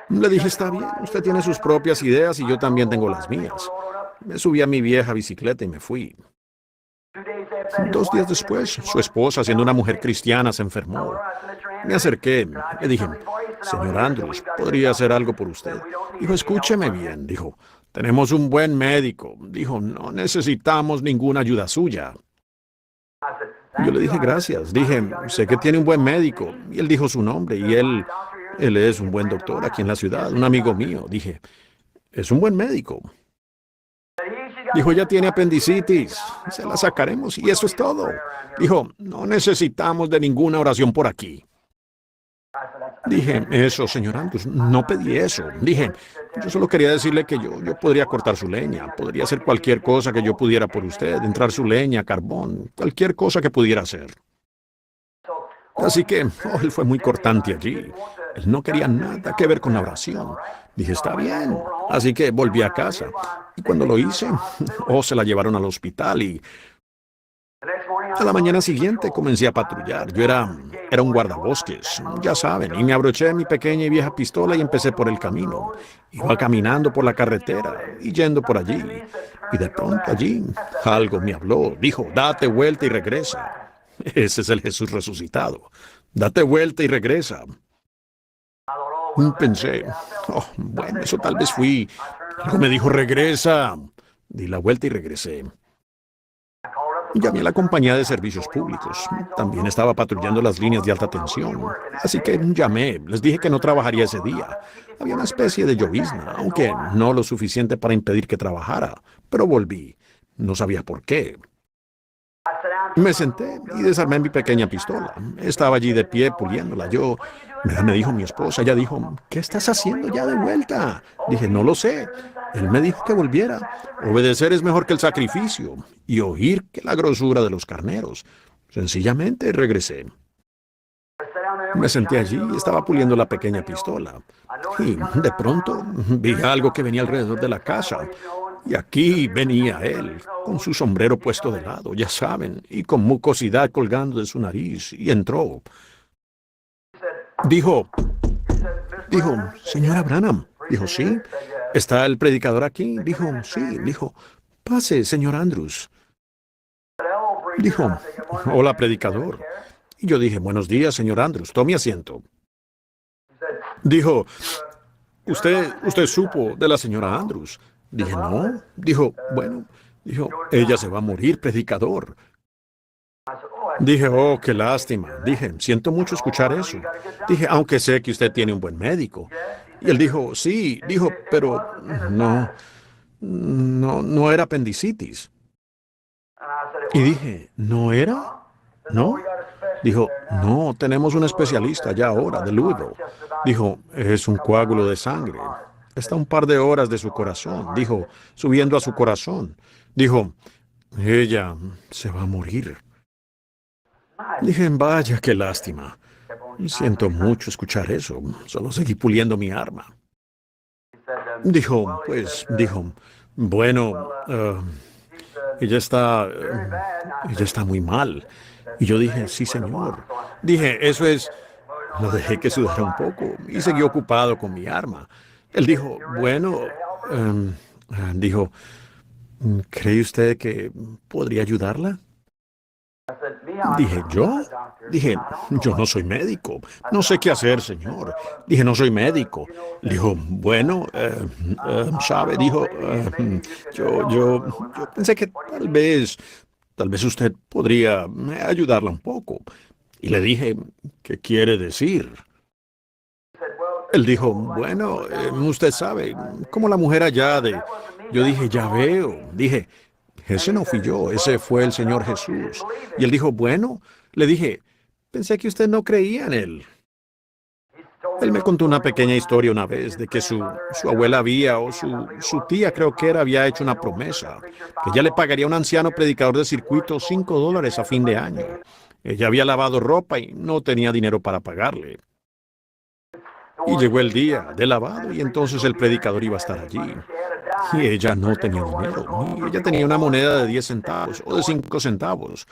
Le dije, está bien, usted tiene sus propias ideas y yo también tengo las mías. Me subí a mi vieja bicicleta y me fui. 2 días después, su esposa, siendo una mujer cristiana, se enfermó. Me acerqué, le dije, señor Andrews, ¿podría hacer algo por usted? Dijo, escúcheme bien, dijo, tenemos un buen médico. Dijo, no necesitamos ninguna ayuda suya. Yo le dije, gracias. Dije, sé que tiene un buen médico. Y él dijo su nombre, y él es un buen doctor aquí en la ciudad, un amigo mío. Dije, es un buen médico. Dijo, ya tiene apendicitis, se la sacaremos y eso es todo. Dijo, no necesitamos de ninguna oración por aquí. Dije, eso, señor Andrews, no pedí eso. Dije, yo solo quería decirle que yo podría cortar su leña, podría hacer cualquier cosa que yo pudiera por usted, entrar su leña, carbón, cualquier cosa que pudiera hacer. Así que, él fue muy cortante allí. Él no quería nada que ver con la oración. Dije, está bien. Así que volví a casa. Y cuando lo hice, se la llevaron al hospital y a la mañana siguiente comencé a patrullar. Yo era un guardabosques, ya saben, y me abroché mi pequeña y vieja pistola y empecé por el camino. Iba caminando por la carretera y yendo por allí. Y de pronto allí algo me habló. Dijo, date vuelta y regresa. Ese es el Jesús resucitado. Date vuelta y regresa. Pensé, oh, bueno, eso tal vez fui. Algo me dijo, regresa. Di la vuelta y regresé. Llamé a la compañía de servicios públicos. También estaba patrullando las líneas de alta tensión. Así que llamé. Les dije que no trabajaría ese día. Había una especie de llovizna, aunque no lo suficiente para impedir que trabajara. Pero volví. No sabía por qué. Me senté y desarmé mi pequeña pistola. Estaba allí de pie puliéndola. Me dijo mi esposa, ella dijo, ¿qué estás haciendo ya de vuelta? Dije, no lo sé. Él me dijo que volviera. Obedecer es mejor que el sacrificio y oír que la grosura de los carneros. Sencillamente regresé. Me senté allí y estaba puliendo la pequeña pistola. Y de pronto vi algo que venía alrededor de la casa. Y aquí venía él, con su sombrero puesto de lado, ya saben, y con mucosidad colgando de su nariz, y entró. Dijo, señora Branham. Dijo, sí. ¿Está el predicador aquí? Dijo, sí. Dijo, pase, señor Andrews. Dijo, hola, predicador. Y yo dije, buenos días, señor Andrews, tome asiento. Dijo, usted supo de la señora Andrews. Dije, no. Dijo, bueno, ella se va a morir, predicador. Dije, oh, qué lástima. Dije, siento mucho escuchar eso. Dije, aunque sé que usted tiene un buen médico. Y él dijo, sí, pero no era apendicitis. Y dije, ¿no era? ¿No? Dijo, no, tenemos un especialista ya ahora, de Louisville. Dijo, es un coágulo de sangre. Está a un par de horas de su corazón. Dijo, subiendo a su corazón. Dijo, ella se va a morir. Dije, vaya, qué lástima. Siento mucho escuchar eso. Solo seguí puliendo mi arma. Dijo, bueno, ella está muy mal. Y yo dije, sí, señor. Dije, eso es. Lo dejé que sudara un poco y seguí ocupado con mi arma. Él dijo, bueno, dijo, ¿cree usted que podría ayudarla? Dije, ¿yo? Dije, yo no soy médico. No sé qué hacer, señor. Dije, no soy médico. Dijo, bueno, sabe, dijo, yo pensé que tal vez usted podría ayudarla un poco. Y le dije, ¿qué quiere decir? Él dijo, bueno, usted sabe, como la mujer allá de... Yo dije, ya veo. Dije, ese no fui yo, ese fue el Señor Jesús. Y él dijo, bueno, le dije, pensé que usted no creía en él. Él me contó una pequeña historia una vez de que su abuela o su tía creo que había hecho una promesa, que ella le pagaría a un anciano predicador de circuito $5 a fin de año. Ella había lavado ropa y no tenía dinero para pagarle. Y llegó el día de lavado y entonces el predicador iba a estar allí. Y ella no tenía dinero. Y ella tenía una moneda de 10 centavos o de 5 centavos,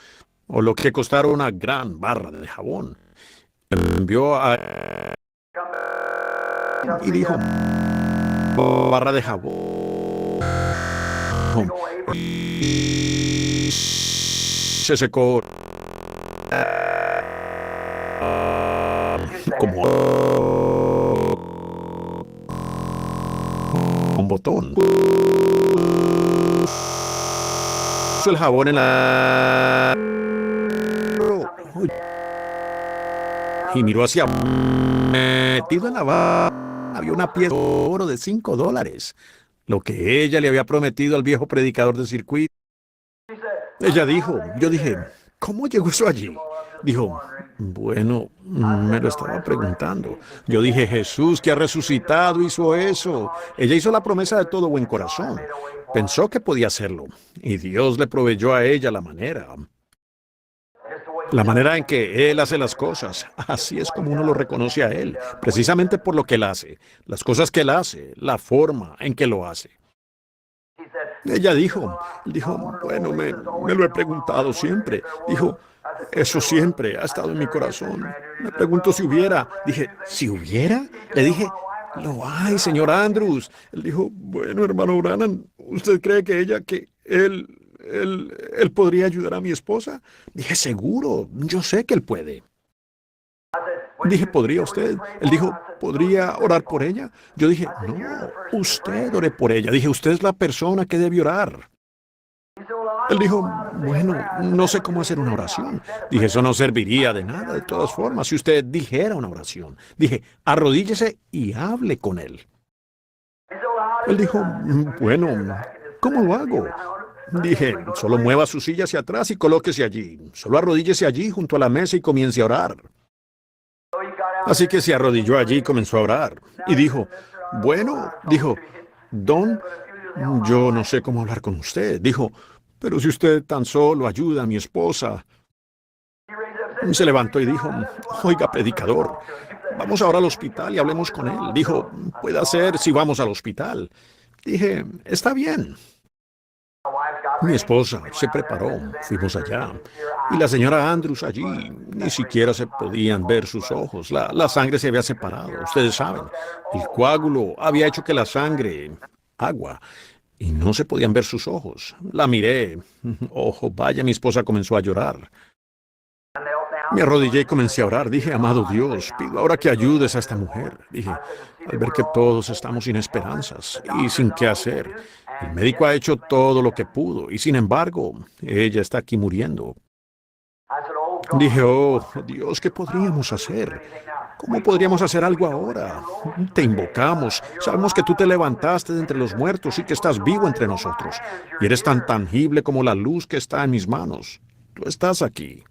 o lo que costara una gran barra de jabón. Envió a... y dijo, barra de jabón. Y se secó como un botón. Puso el jabón en la... y miró hacia... metido en la barra había una pieza de oro de $5, lo que ella le había prometido al viejo predicador de circuito. Ella dijo, yo dije, ¿cómo llegó eso allí? Dijo, bueno, me lo estaba preguntando. Yo dije, Jesús que ha resucitado hizo eso. Ella hizo la promesa de todo buen corazón. Pensó que podía hacerlo. Y Dios le proveyó a ella la manera. La manera en que Él hace las cosas. Así es como uno lo reconoce a Él. Precisamente por lo que Él hace. Las cosas que Él hace. La forma en que lo hace. Ella dijo, bueno, me lo he preguntado siempre. Dijo, eso siempre ha estado en mi corazón. Me pregunto si hubiera. Dije, ¿si hubiera? Le dije, lo hay, señor Andrews. Él dijo, bueno, hermano Branham, ¿usted cree que él podría ayudar a mi esposa? Dije, seguro, yo sé que él puede. Dije, ¿podría usted? Él dijo, ¿podría orar por ella? Yo dije, no, usted ore por ella. Dije, usted es la persona que debe orar. Él dijo, bueno, no sé cómo hacer una oración. Dije, eso no serviría de nada, de todas formas, si usted dijera una oración. Dije, arrodíllese y hable con él. Él dijo, bueno, ¿cómo lo hago? Dije, solo mueva su silla hacia atrás y colóquese allí. Solo arrodíllese allí junto a la mesa y comience a orar. Así que se arrodilló allí y comenzó a orar. Y dijo, bueno, dijo, Don, yo no sé cómo hablar con usted. Dijo, pero si usted tan solo ayuda a mi esposa. Se levantó y dijo, oiga, predicador, vamos ahora al hospital y hablemos con él. Dijo, puede ser si vamos al hospital. Dije, está bien. Mi esposa se preparó, fuimos allá, y la señora Andrews allí, ni siquiera se podían ver sus ojos, la sangre se había separado, ustedes saben, el coágulo había hecho que la sangre, agua, y no se podían ver sus ojos. La miré, ojo, vaya, mi esposa comenzó a llorar. Me arrodillé y comencé a orar. Dije, amado Dios, pido ahora que ayudes a esta mujer. Dije, al ver que todos estamos sin esperanzas y sin qué hacer. El médico ha hecho todo lo que pudo y sin embargo, ella está aquí muriendo. Dije, oh, Dios, ¿qué podríamos hacer? ¿Cómo podríamos hacer algo ahora? Te invocamos. Sabemos que tú te levantaste de entre los muertos y que estás vivo entre nosotros. Y eres tan tangible como la luz que está en mis manos. Tú estás aquí.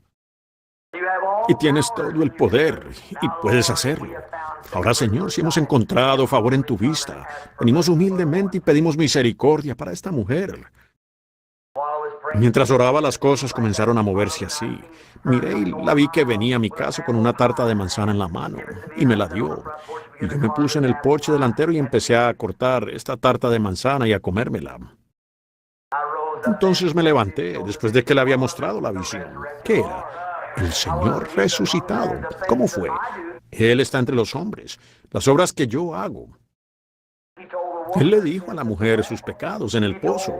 Y tienes todo el poder y puedes hacerlo. Ahora, Señor, si hemos encontrado favor en tu vista, venimos humildemente y pedimos misericordia para esta mujer. Mientras oraba, las cosas comenzaron a moverse así. Miré y la vi que venía a mi casa con una tarta de manzana en la mano y me la dio. Y yo me puse en el porche delantero y empecé a cortar esta tarta de manzana y a comérmela. Entonces me levanté después de que le había mostrado la visión. ¿Qué era? El Señor resucitado. ¿Cómo fue? Él está entre los hombres. Las obras que yo hago. Él le dijo a la mujer sus pecados en el pozo.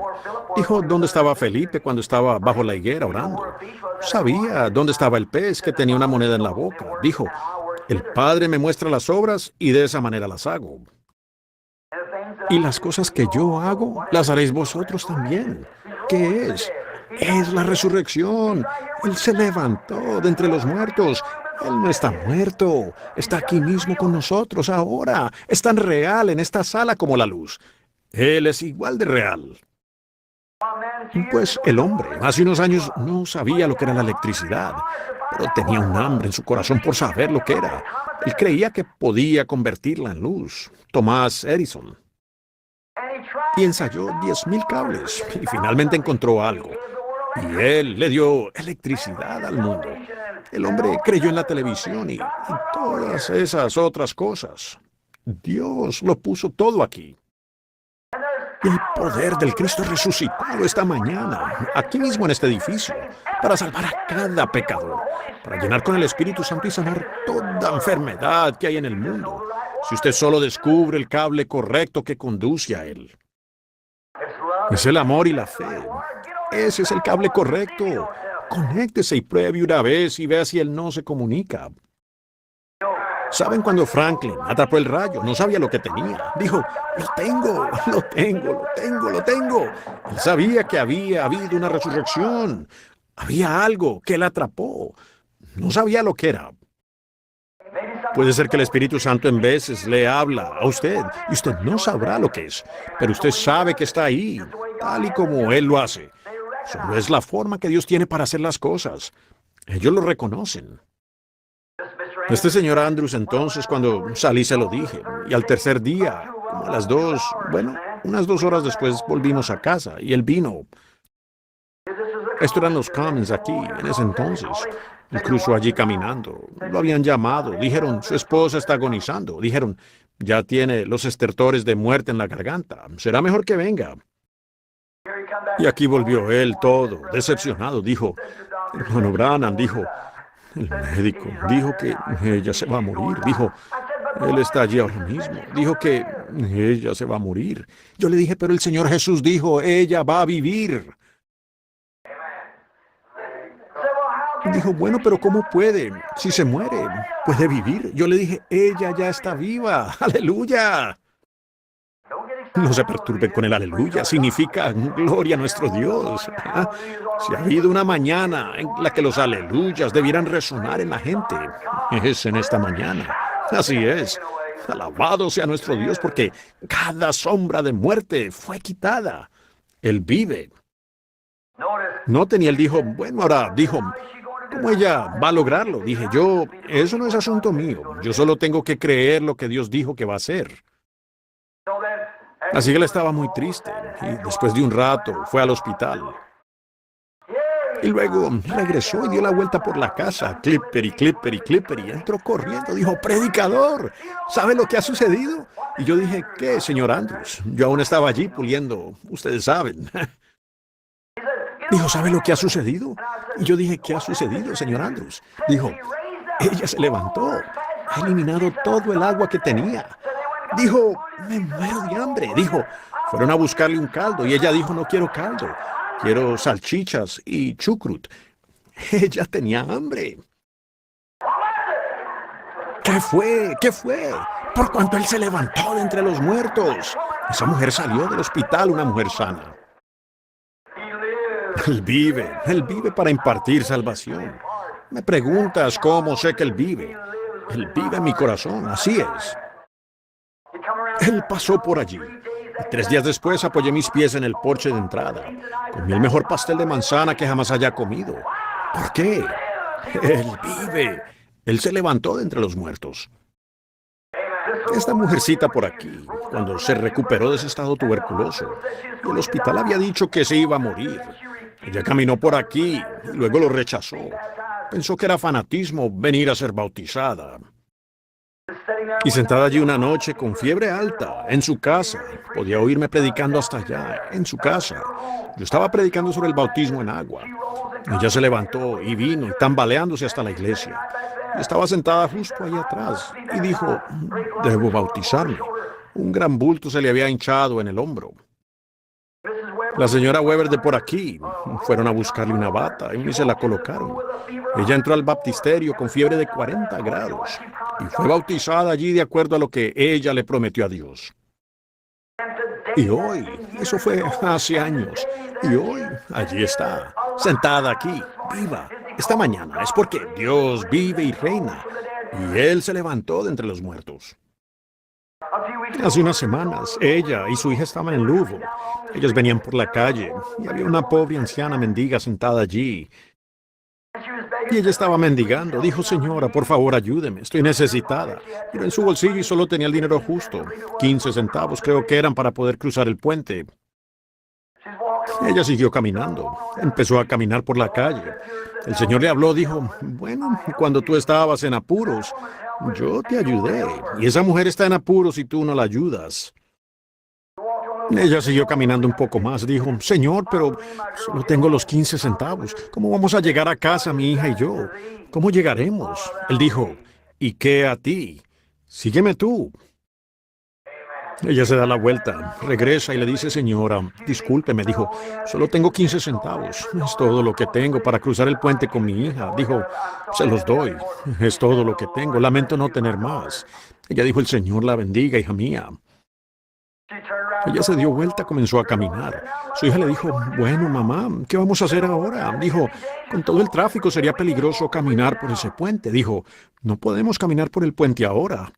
Dijo dónde estaba Felipe cuando estaba bajo la higuera orando. Sabía dónde estaba el pez que tenía una moneda en la boca. Dijo, el Padre me muestra las obras y de esa manera las hago. Y las cosas que yo hago, las haréis vosotros también. ¿Qué es? Es la resurrección. Él se levantó de entre los muertos. Él no está muerto. Está aquí mismo con nosotros ahora. Es tan real en esta sala como la luz. Él es igual de real. Pues el hombre, hace unos años, no sabía lo que era la electricidad, pero tenía un hambre en su corazón por saber lo que era. Él creía que podía convertirla en luz. Thomas Edison. Y ensayó 10,000 cables y finalmente encontró algo. Y él le dio electricidad al mundo. El hombre creyó en la televisión y todas esas otras cosas. Dios lo puso todo aquí. Y el poder del Cristo resucitado esta mañana, aquí mismo en este edificio, para salvar a cada pecador, para llenar con el Espíritu Santo y sanar toda enfermedad que hay en el mundo. Si usted solo descubre el cable correcto que conduce a Él. Es el amor y la fe. Ese es el cable correcto. Conéctese y pruebe una vez y vea si él no se comunica. ¿Saben cuando Franklin atrapó el rayo? No sabía lo que tenía. Dijo, lo tengo, lo tengo, lo tengo, lo tengo. Él sabía que había habido una resurrección. Había algo que él atrapó. No sabía lo que era. Puede ser que el Espíritu Santo en veces le habla a usted y usted no sabrá lo que es, pero usted sabe que está ahí, tal y como Él lo hace. Solo es la forma que Dios tiene para hacer las cosas. Ellos lo reconocen. Este señor Andrews, entonces, cuando salí se lo dije, y al tercer día, como a las 2, unas 2 horas después, volvimos a casa, y él vino. Esto eran los Commons aquí, en ese entonces. Él cruzó allí caminando. Lo habían llamado. Dijeron, su esposa está agonizando. Dijeron, ya tiene los estertores de muerte en la garganta. Será mejor que venga. Y aquí volvió él todo, decepcionado. Dijo, hermano Branham, dijo, el médico dijo que ella se va a morir. Dijo, él está allí ahora mismo. Dijo que ella se va a morir. Yo le dije, pero el Señor Jesús dijo, ella va a vivir. Dijo, bueno, pero ¿cómo puede? Si se muere, puede vivir. Yo le dije, ella ya está viva. ¡Aleluya! No se perturben con el aleluya, significa gloria a nuestro Dios. ¿Ah? Si ha habido una mañana en la que los aleluyas debieran resonar en la gente, es en esta mañana. Así es. Alabado sea nuestro Dios porque cada sombra de muerte fue quitada. Él vive. Noten, y él dijo, bueno, ahora dijo, ¿cómo ella va a lograrlo? Dije yo, eso no es asunto mío. Yo solo tengo que creer lo que Dios dijo que va a hacer. Así que él estaba muy triste y después de un rato fue al hospital. Y luego regresó y dio la vuelta por la casa, clipper y clipper y clipper, y entró corriendo. Dijo, predicador, ¿sabe lo que ha sucedido? Y yo dije, ¿qué, señor Andrews? Yo aún estaba allí puliendo, ustedes saben. Dijo, ¿sabe lo que ha sucedido? Y yo dije, ¿qué ha sucedido, señor Andrews? Dijo, ella se levantó, ha eliminado todo el agua que tenía. Dijo, me muero de hambre. Dijo, fueron a buscarle un caldo y ella dijo, no quiero caldo, quiero salchichas y chucrut. Ella tenía hambre. ¿Qué fue? ¿Qué fue? Por cuanto él se levantó de entre los muertos. Esa mujer salió del hospital, una mujer sana. Él vive para impartir salvación. Me preguntas cómo sé que Él vive. Él vive en mi corazón, así es. Él pasó por allí. Y 3 días después apoyé mis pies en el porche de entrada. Comí el mejor pastel de manzana que jamás haya comido. ¿Por qué? Él vive. Él se levantó de entre los muertos. Esta mujercita por aquí, cuando se recuperó de ese estado tuberculoso, el hospital había dicho que se iba a morir. Ella caminó por aquí y luego lo rechazó. Pensó que era fanatismo venir a ser bautizada. Y sentada allí una noche con fiebre alta, en su casa, podía oírme predicando hasta allá, en su casa. Yo estaba predicando sobre el bautismo en agua. Ella se levantó y vino, y tambaleándose hasta la iglesia. Y estaba sentada justo ahí atrás, y dijo, debo bautizarme. Un gran bulto se le había hinchado en el hombro. La señora Weber de por aquí fueron a buscarle una bata y se la colocaron. Ella entró al baptisterio con fiebre de 40 grados y fue bautizada allí de acuerdo a lo que ella le prometió a Dios. Y hoy, eso fue hace años, y hoy allí está, sentada aquí, viva. Esta mañana es porque Dios vive y reina, y Él se levantó de entre los muertos. Hace unas semanas, ella y su hija estaban en Louisville. Ellos venían por la calle y había una pobre anciana mendiga sentada allí. Y ella estaba mendigando. Dijo, señora, por favor, ayúdeme, estoy necesitada. Pero en su bolsillo solo tenía el dinero justo. 15 centavos creo que eran para poder cruzar el puente. Ella siguió caminando. Empezó a caminar por la calle. El Señor le habló, dijo, bueno, cuando tú estabas en apuros, yo te ayudé. Y esa mujer está en apuros y tú no la ayudas. Ella siguió caminando un poco más. Dijo, Señor, pero solo tengo los 15 centavos. ¿Cómo vamos a llegar a casa, mi hija y yo? ¿Cómo llegaremos? Él dijo, ¿y qué a ti? Sígueme tú. Ella se da la vuelta, regresa y le dice, señora, disculpe, me dijo, solo tengo 15 centavos. Es todo lo que tengo para cruzar el puente con mi hija. Dijo, se los doy. Es todo lo que tengo. Lamento no tener más. Ella dijo, el Señor la bendiga, hija mía. Ella se dio vuelta, comenzó a caminar. Su hija le dijo, bueno, mamá, ¿qué vamos a hacer ahora? Dijo, con todo el tráfico sería peligroso caminar por ese puente. Dijo, no podemos caminar por el puente ahora.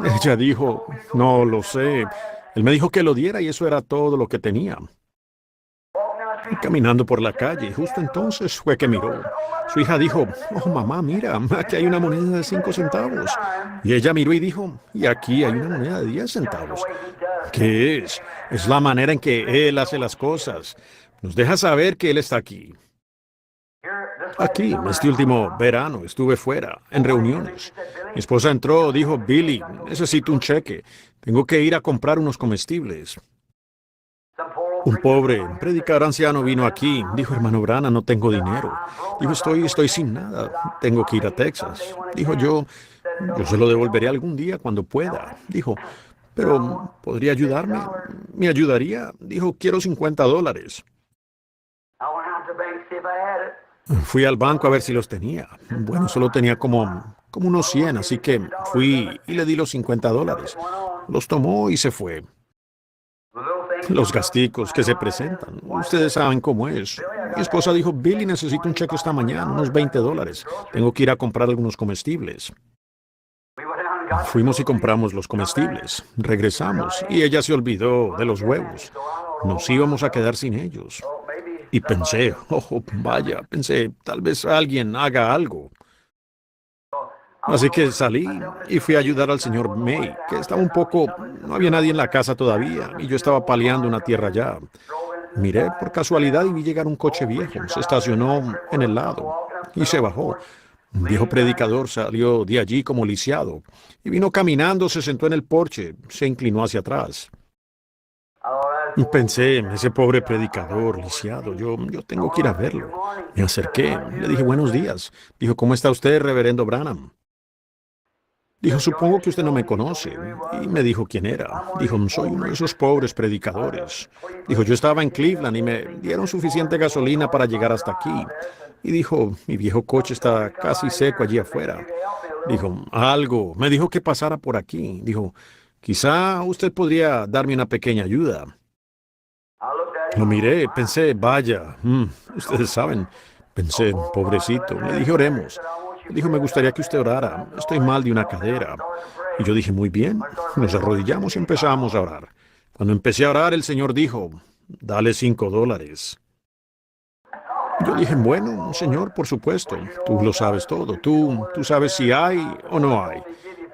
Ella dijo, no lo sé. Él me dijo que lo diera y eso era todo lo que tenía. Y caminando por la calle, justo entonces fue que miró. Su hija dijo, oh mamá, mira, aquí hay una moneda de 5 centavos. Y ella miró y dijo, y aquí hay una moneda de 10 centavos. ¿Qué es? Es la manera en que Él hace las cosas. Nos deja saber que Él está aquí. Aquí, este último verano, estuve fuera, en reuniones. Mi esposa entró, dijo, Billy, necesito un cheque. Tengo que ir a comprar unos comestibles. Un pobre predicador anciano vino aquí. Dijo, hermano Branham, no tengo dinero. Dijo, estoy sin nada. Tengo que ir a Texas. Dijo, yo se lo devolveré algún día cuando pueda. Dijo, pero ¿podría ayudarme? ¿Me ayudaría? Dijo, quiero $50. Fui al banco a ver si los tenía. Bueno, solo tenía como unos 100, así que fui y le di los $50. Los tomó y se fue. Los gasticos que se presentan. Ustedes saben cómo es. Mi esposa dijo, Billy, necesito un cheque esta mañana, unos $20. Tengo que ir a comprar algunos comestibles. Fuimos y compramos los comestibles. Regresamos y ella se olvidó de los huevos. Nos íbamos a quedar sin ellos. Y pensé, oh, vaya, pensé, tal vez alguien haga algo. Así que salí y fui a ayudar al señor May, que estaba un poco, no había nadie en la casa todavía, y yo estaba paliando una tierra allá. Miré por casualidad y vi llegar un coche viejo, se estacionó en el lado y se bajó. Un viejo predicador salió de allí como lisiado y vino caminando, se sentó en el porche, se inclinó hacia atrás. Pensé, ese pobre predicador lisiado, yo tengo que ir a verlo. Me acerqué, le dije buenos días. Dijo, ¿cómo está usted, reverendo Branham? Dijo, supongo que usted no me conoce. Y me dijo quién era. Dijo, soy uno de esos pobres predicadores. Dijo, yo estaba en Cleveland y me dieron suficiente gasolina para llegar hasta aquí. Y dijo, mi viejo coche está casi seco allí afuera. Dijo, algo. Me dijo que pasara por aquí. Dijo, quizá usted podría darme una pequeña ayuda. Lo miré, pensé, vaya, ustedes saben. Pensé, pobrecito. Le dije, oremos. Dijo, me gustaría que usted orara. Estoy mal de una cadera. Y yo dije, muy bien. Nos arrodillamos y empezamos a orar. Cuando empecé a orar, el Señor dijo, dale $5. Yo dije, bueno, Señor, por supuesto. Tú lo sabes todo. Tú sabes si hay o no hay.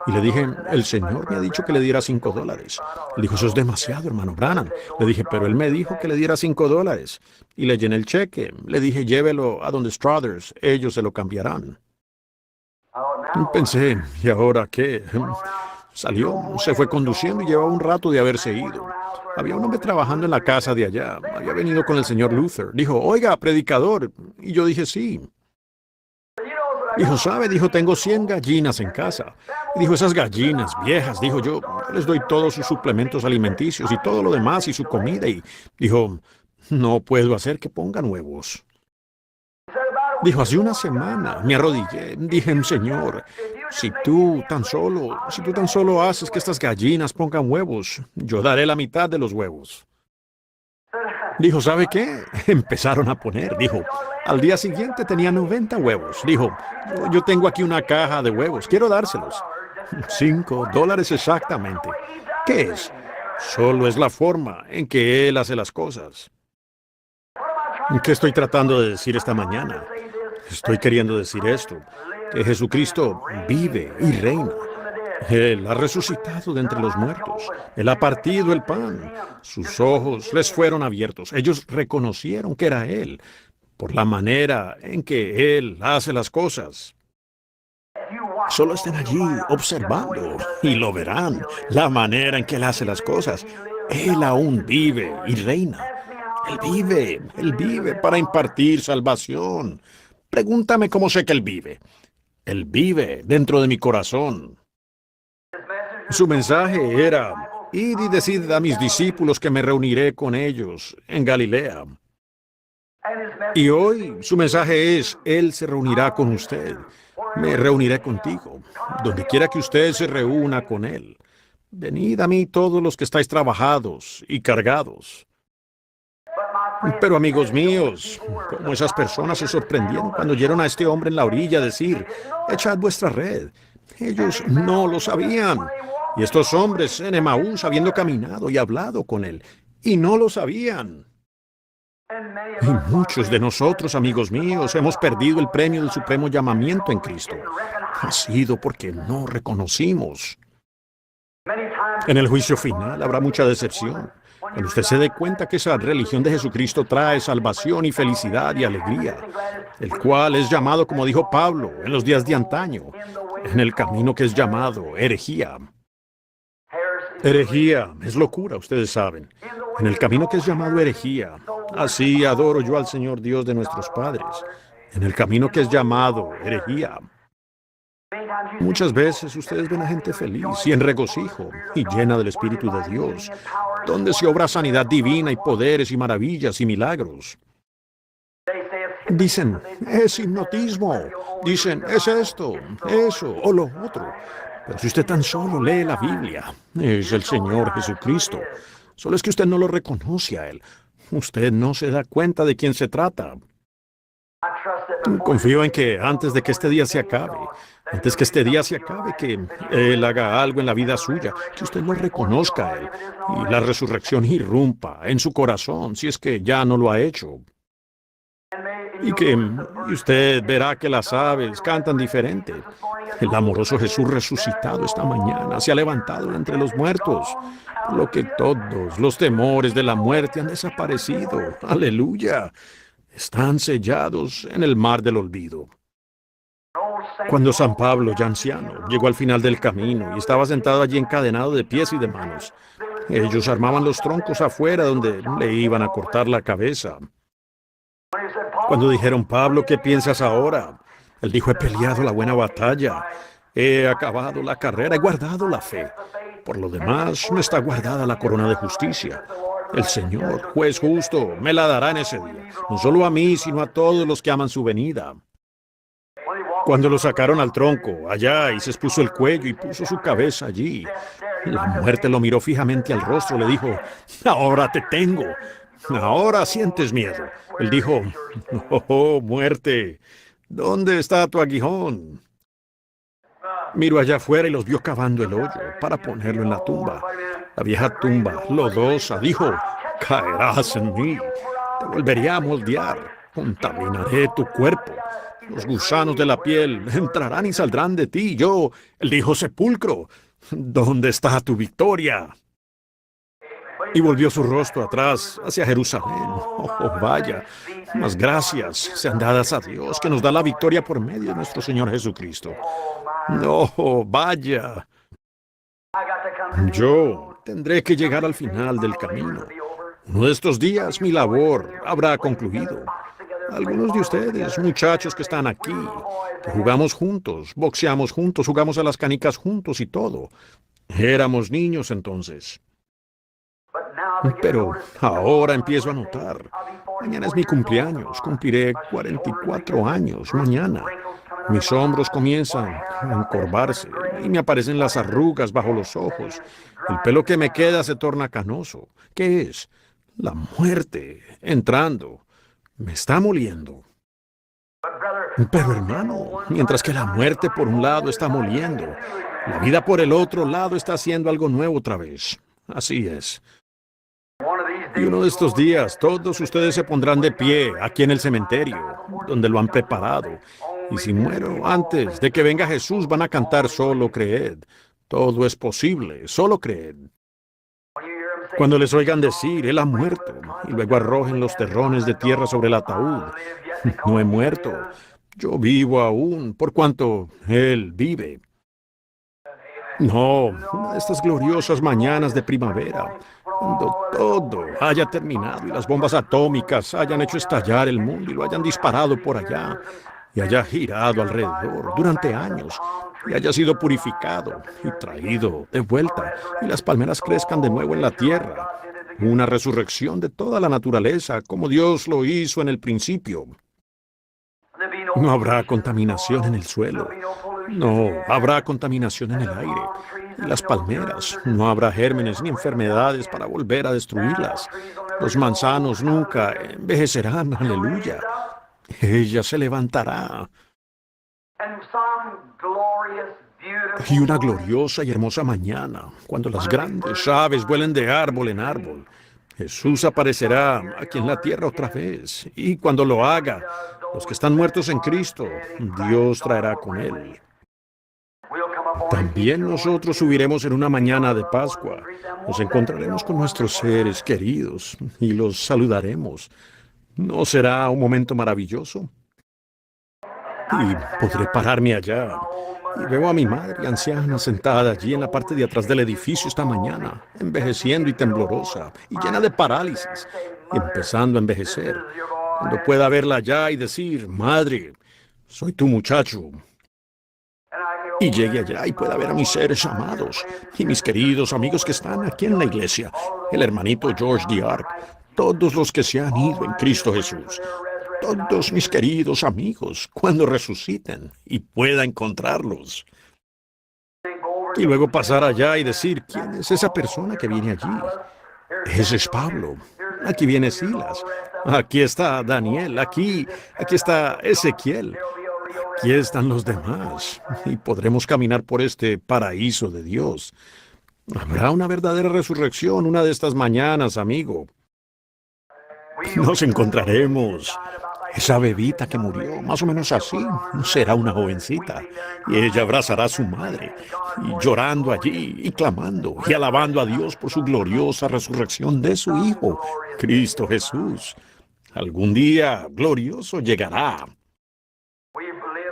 Y le dije, el Señor me ha dicho que le diera $5. Él dijo, eso es demasiado, hermano Branham. Le dije, pero él me dijo que le diera $5. Y le llené el cheque. Le dije, llévelo a donde Struthers. Ellos se lo cambiarán. Pensé, ¿y ahora qué? Salió, se fue conduciendo y llevaba un rato de haberse ido. Había un hombre trabajando en la casa de allá. Había venido con el señor Luther. Dijo, oiga, predicador. Y yo dije, sí. Dijo, ¿sabe? Dijo, tengo 100 gallinas en casa. Y dijo, esas gallinas viejas, dijo yo les doy todos sus suplementos alimenticios y todo lo demás y su comida. Y dijo, no puedo hacer que pongan huevos. Dijo, hace una semana me arrodillé, dije, Señor, si tú tan solo haces que estas gallinas pongan huevos, yo daré la mitad de los huevos. Dijo, ¿sabe qué? Empezaron a poner, dijo, al día siguiente tenía 90 huevos. Dijo, yo tengo aquí una caja de huevos, quiero dárselos. $5 exactamente. ¿Qué es? Solo es la forma en que Él hace las cosas. ¿Qué estoy tratando de decir esta mañana? Estoy queriendo decir esto, que Jesucristo vive y reina. Él ha resucitado de entre los muertos. Él ha partido el pan. Sus ojos les fueron abiertos. Ellos reconocieron que era Él, por la manera en que Él hace las cosas. Solo estén allí observando y lo verán, la manera en que Él hace las cosas. Él aún vive y reina. Él vive para impartir salvación. Pregúntame cómo sé que Él vive. Él vive dentro de mi corazón. Su mensaje era, id y decid a mis discípulos que me reuniré con ellos en Galilea. Y hoy su mensaje es, Él se reunirá con usted. Me reuniré contigo, donde quiera que usted se reúna con Él. Venid a mí todos los que estáis trabajados y cargados. Pero amigos míos, como esas personas se sorprendieron cuando oyeron a este hombre en la orilla decir, echad vuestra red. Ellos no lo sabían. Y estos hombres en Emaús habiendo caminado y hablado con él, y no lo sabían. Y muchos de nosotros, amigos míos, hemos perdido el premio del supremo llamamiento en Cristo. Ha sido porque no reconocimos. En el juicio final habrá mucha decepción. Cuando usted se dé cuenta que esa religión de Jesucristo trae salvación y felicidad y alegría, el cual es llamado, como dijo Pablo, en los días de antaño, en el camino que es llamado herejía. Herejía es locura, ustedes saben. En el camino que es llamado herejía, así adoro yo al Señor Dios de nuestros padres. En el camino que es llamado herejía. Muchas veces ustedes ven a gente feliz y en regocijo y llena del Espíritu de Dios, donde se obra sanidad divina y poderes y maravillas y milagros. Dicen, es hipnotismo. Dicen, es esto, eso o lo otro. Pero si usted tan solo lee la Biblia, es el Señor Jesucristo. Solo es que usted no lo reconoce a Él. Usted no se da cuenta de quién se trata. Confío en que antes de que este día se acabe, antes que este día se acabe, que Él haga algo en la vida suya, que usted lo reconozca a Él y la resurrección irrumpa en su corazón, si es que ya no lo ha hecho. Y usted verá que las aves cantan diferente. El amoroso Jesús resucitado esta mañana se ha levantado de entre los muertos, por lo que todos los temores de la muerte han desaparecido. Aleluya. Están sellados en el mar del olvido. Cuando San Pablo, ya anciano, llegó al final del camino y estaba sentado allí encadenado de pies y de manos, ellos armaban los troncos afuera donde le iban a cortar la cabeza. Cuando dijeron, Pablo, ¿qué piensas ahora? Él dijo, he peleado la buena batalla, he acabado la carrera, he guardado la fe. Por lo demás, me está guardada la corona de justicia. El Señor, juez justo, me la dará en ese día, no solo a mí, sino a todos los que aman su venida. Cuando lo sacaron al tronco, allá, y se expuso el cuello y puso su cabeza allí, la muerte lo miró fijamente al rostro, le dijo, ahora te tengo, ahora sientes miedo. Él dijo, oh, muerte, ¿dónde está tu aguijón? Miró allá afuera y los vio cavando el hoyo para ponerlo en la tumba. La vieja tumba, lodosa, dijo, caerás en mí, te volveré a moldear, contaminaré tu cuerpo. Los gusanos de la piel entrarán y saldrán de ti. Él dijo, sepulcro, ¿dónde está tu victoria? Y volvió su rostro atrás hacia Jerusalén. Oh, vaya, más gracias sean dadas a Dios, que nos da la victoria por medio de nuestro Señor Jesucristo. No, vaya. Yo tendré que llegar al final del camino. Uno de estos días mi labor habrá concluido. Algunos de ustedes, muchachos que están aquí, que jugamos juntos, boxeamos juntos, jugamos a las canicas juntos y todo. Éramos niños entonces. Pero ahora empiezo a notar. Mañana es mi cumpleaños. Cumpliré 44 años mañana. Mis hombros comienzan a encorvarse y me aparecen las arrugas bajo los ojos. El pelo que me queda se torna canoso. ¿Qué es? La muerte entrando. Me está moliendo. Pero hermano, mientras que la muerte por un lado está moliendo, la vida por el otro lado está haciendo algo nuevo otra vez. Así es. Y uno de estos días todos ustedes se pondrán de pie aquí en el cementerio, donde lo han preparado. Y si muero antes de que venga Jesús, van a cantar solo creed. Todo es posible, solo creed. Cuando les oigan decir, Él ha muerto, y luego arrojen los terrones de tierra sobre el ataúd. No he muerto, yo vivo aún, por cuanto Él vive. No, una de estas gloriosas mañanas de primavera, cuando todo haya terminado y las bombas atómicas hayan hecho estallar el mundo y lo hayan disparado por allá, y haya girado alrededor durante años, y haya sido purificado y traído de vuelta, y las palmeras crezcan de nuevo en la tierra. Una resurrección de toda la naturaleza, como Dios lo hizo en el principio. No habrá contaminación en el suelo. No habrá contaminación en el aire. Y las palmeras, no habrá gérmenes ni enfermedades para volver a destruirlas. Los manzanos nunca envejecerán, aleluya. Ella se levantará. Y una gloriosa y hermosa mañana, cuando las grandes aves vuelen de árbol en árbol, Jesús aparecerá aquí en la tierra otra vez. Y cuando lo haga, los que están muertos en Cristo, Dios traerá con Él. También nosotros subiremos en una mañana de Pascua. Nos encontraremos con nuestros seres queridos y los saludaremos. ¿No será un momento maravilloso? Y podré pararme allá. Y veo a mi madre anciana sentada allí en la parte de atrás del edificio esta mañana, envejeciendo y temblorosa, y llena de parálisis, y empezando a envejecer. Cuando pueda verla allá y decir, madre, soy tu muchacho. Y llegue allá y pueda ver a mis seres amados, y mis queridos amigos que están aquí en la iglesia, el hermanito George D. Ark, todos los que se han ido en Cristo Jesús. todos mis queridos amigos cuando resuciten y pueda encontrarlos. Y luego pasar allá y decir, ¿quién es esa persona que viene allí? Ese es Pablo. Aquí viene Silas. Aquí está Daniel. Aquí está Ezequiel. Aquí están los demás. Y podremos caminar por este paraíso de Dios. Habrá una verdadera resurrección una de estas mañanas, amigo. Nos encontraremos. Esa bebita que murió, más o menos así, será una jovencita. Y ella abrazará a su madre, y llorando allí, y clamando, y alabando a Dios por su gloriosa resurrección de su Hijo, Cristo Jesús. Algún día glorioso llegará.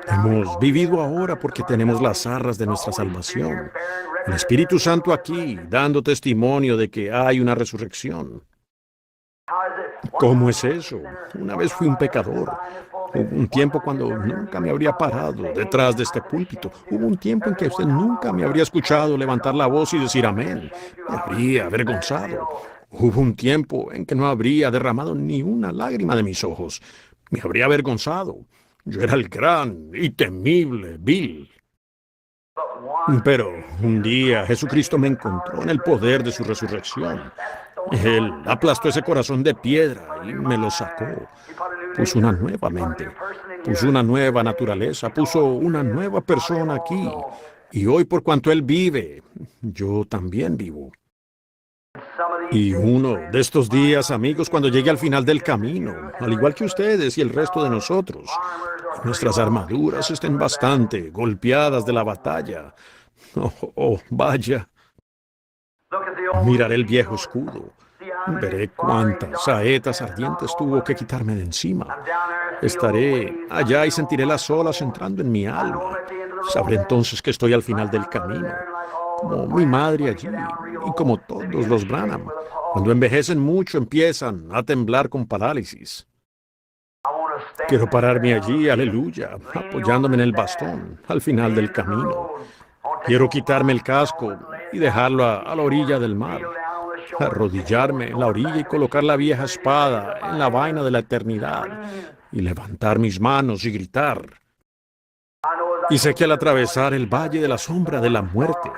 Hemos vivido ahora porque tenemos las arras de nuestra salvación. El Espíritu Santo aquí, dando testimonio de que hay una resurrección. ¿Cómo es eso? Una vez fui un pecador. Hubo un tiempo cuando nunca me habría parado detrás de este púlpito. Hubo un tiempo en que usted nunca me habría escuchado levantar la voz y decir amén. Me habría avergonzado. Hubo un tiempo en que no habría derramado ni una lágrima de mis ojos. Me habría avergonzado. Yo era el gran y temible Bill. Pero un día Jesucristo me encontró en el poder de su resurrección. Él aplastó ese corazón de piedra y me lo sacó. Puso una nueva mente, puso una nueva naturaleza, puso una nueva persona aquí. Y hoy, por cuanto Él vive, yo también vivo. Y uno de estos días, amigos, cuando llegue al final del camino, al igual que ustedes y el resto de nosotros, nuestras armaduras estén bastante golpeadas de la batalla. Vaya. Miraré el viejo escudo. Veré cuántas saetas ardientes tuvo que quitarme de encima. Estaré allá y sentiré las olas entrando en mi alma. Sabré entonces que estoy al final del camino, como mi madre allí y como todos los Branham. Cuando envejecen mucho empiezan a temblar con parálisis. Quiero pararme allí, aleluya, apoyándome en el bastón, al final del camino. Quiero quitarme el casco y dejarlo a la orilla del mar. Arrodillarme en la orilla y colocar la vieja espada en la vaina de la eternidad. Y levantar mis manos y gritar. Y sé que al atravesar el valle de la sombra de la muerte,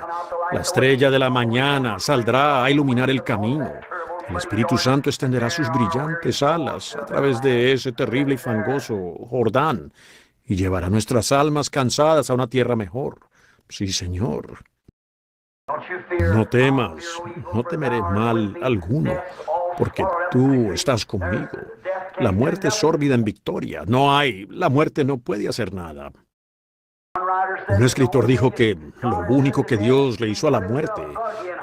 la estrella de la mañana saldrá a iluminar el camino. El Espíritu Santo extenderá sus brillantes alas a través de ese terrible y fangoso Jordán y llevará nuestras almas cansadas a una tierra mejor. Sí, Señor. No temas, no temeré mal alguno, porque tú estás conmigo. La muerte es sórdida en victoria. La muerte no puede hacer nada. Un escritor dijo que lo único que Dios le hizo a la muerte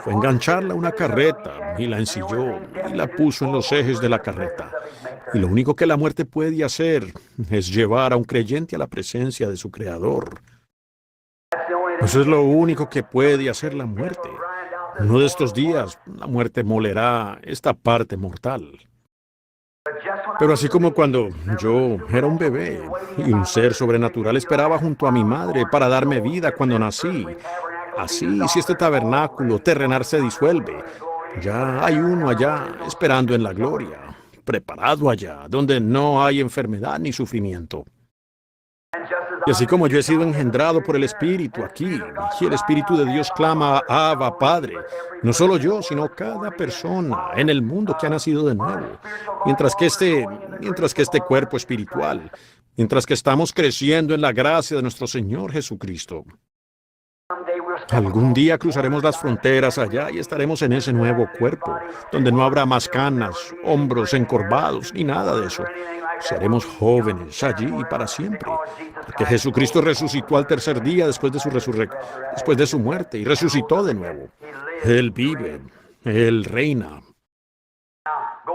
fue engancharla a una carreta y la ensilló y la puso en los ejes de la carreta. Y lo único que la muerte puede hacer es llevar a un creyente a la presencia de su Creador. Eso es lo único que puede hacer la muerte. Uno de estos días, la muerte molerá esta parte mortal. Pero así como cuando yo era un bebé y un ser sobrenatural esperaba junto a mi madre para darme vida cuando nací, así si este tabernáculo terrenal se disuelve, ya hay uno allá esperando en la gloria, preparado allá, donde no hay enfermedad ni sufrimiento. Y así como yo he sido engendrado por el Espíritu aquí, y el Espíritu de Dios clama a Abba, Padre, no solo yo, sino cada persona en el mundo que ha nacido de nuevo, mientras que este cuerpo espiritual, mientras que estamos creciendo en la gracia de nuestro Señor Jesucristo. Algún día cruzaremos las fronteras allá y estaremos en ese nuevo cuerpo, donde no habrá más canas, hombros encorvados, ni nada de eso. Seremos jóvenes allí y para siempre, porque Jesucristo resucitó al tercer día después de su muerte y resucitó de nuevo. Él vive, Él reina.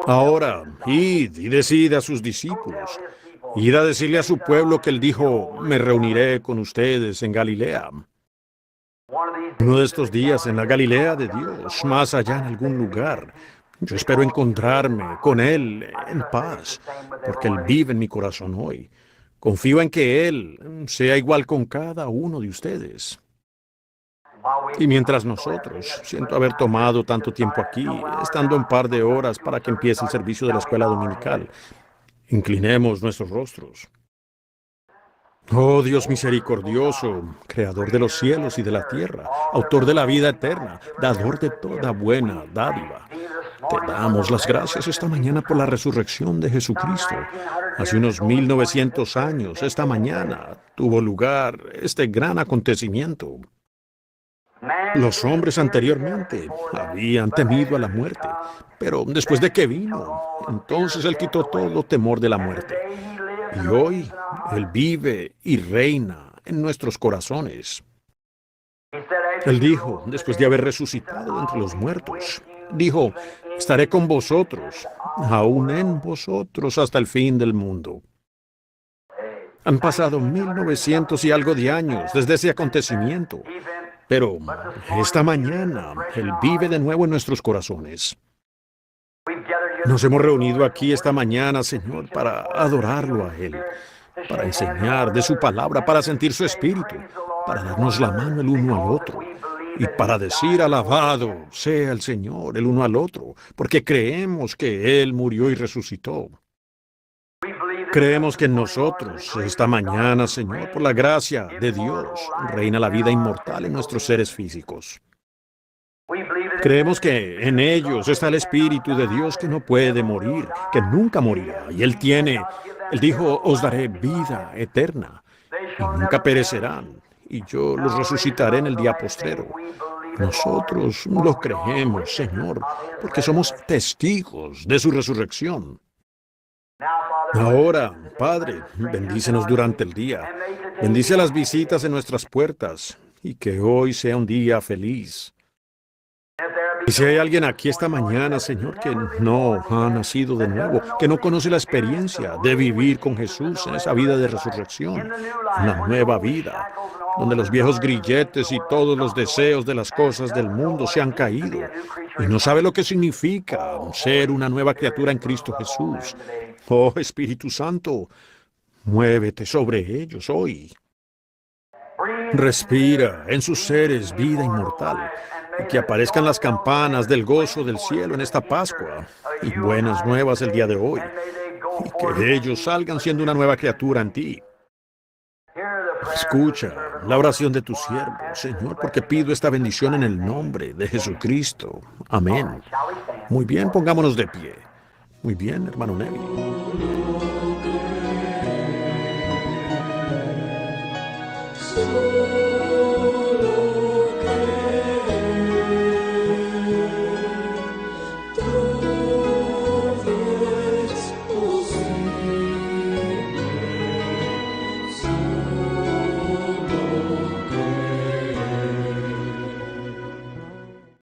Ahora, id y decid a sus discípulos, id a decirle a su pueblo que Él dijo, me reuniré con ustedes en Galilea. Uno de estos días en la Galilea de Dios, más allá en algún lugar, yo espero encontrarme con Él en paz, porque Él vive en mi corazón hoy. Confío en que Él sea igual con cada uno de ustedes. Y mientras nosotros, siento haber tomado tanto tiempo aquí, estando un par de horas para que empiece el servicio de la escuela dominical, Inclinemos nuestros rostros. Oh Dios misericordioso, creador de los cielos y de la tierra, autor de la vida eterna, dador de toda buena dádiva. Te damos las gracias esta mañana por la resurrección de Jesucristo. Hace unos 1900 años, esta mañana, tuvo lugar este gran acontecimiento. Los hombres anteriormente habían temido a la muerte, pero después de que vino, entonces Él quitó todo temor de la muerte. Y hoy Él vive y reina en nuestros corazones. Él dijo, después de haber resucitado entre los muertos, dijo, estaré con vosotros, aún en vosotros hasta el fin del mundo. Han pasado 1900 y algo de años desde ese acontecimiento, pero esta mañana Él vive de nuevo en nuestros corazones. Nos hemos reunido aquí esta mañana, Señor, para adorarlo a Él, para enseñar de su palabra, para sentir su espíritu, para darnos la mano el uno al otro y para decir alabado sea el Señor el uno al otro, porque creemos que Él murió y resucitó. Creemos que en nosotros, esta mañana, Señor, por la gracia de Dios, reina la vida inmortal en nuestros seres físicos. Creemos que en ellos está el Espíritu de Dios que no puede morir, que nunca morirá. Y Él dijo, os daré vida eterna, y nunca perecerán, y yo los resucitaré en el día postrero. Nosotros lo creemos, Señor, porque somos testigos de su resurrección. Ahora, Padre, bendícenos durante el día. Bendice las visitas en nuestras puertas, y que hoy sea un día feliz. Y si hay alguien aquí esta mañana, Señor, que no ha nacido de nuevo, que no conoce la experiencia de vivir con Jesús en esa vida de resurrección, una nueva vida, donde los viejos grilletes y todos los deseos de las cosas del mundo se han caído, y no sabe lo que significa ser una nueva criatura en Cristo Jesús. Oh, Espíritu Santo, muévete sobre ellos hoy. Respira en sus seres vida inmortal. Y que aparezcan las campanas del gozo del cielo en esta Pascua y buenas nuevas el día de hoy. Y que ellos salgan siendo una nueva criatura en ti. Escucha la oración de tu siervo, Señor, porque pido esta bendición en el nombre de Jesucristo. Amén. Muy bien, pongámonos de pie. Muy bien, hermano Neville.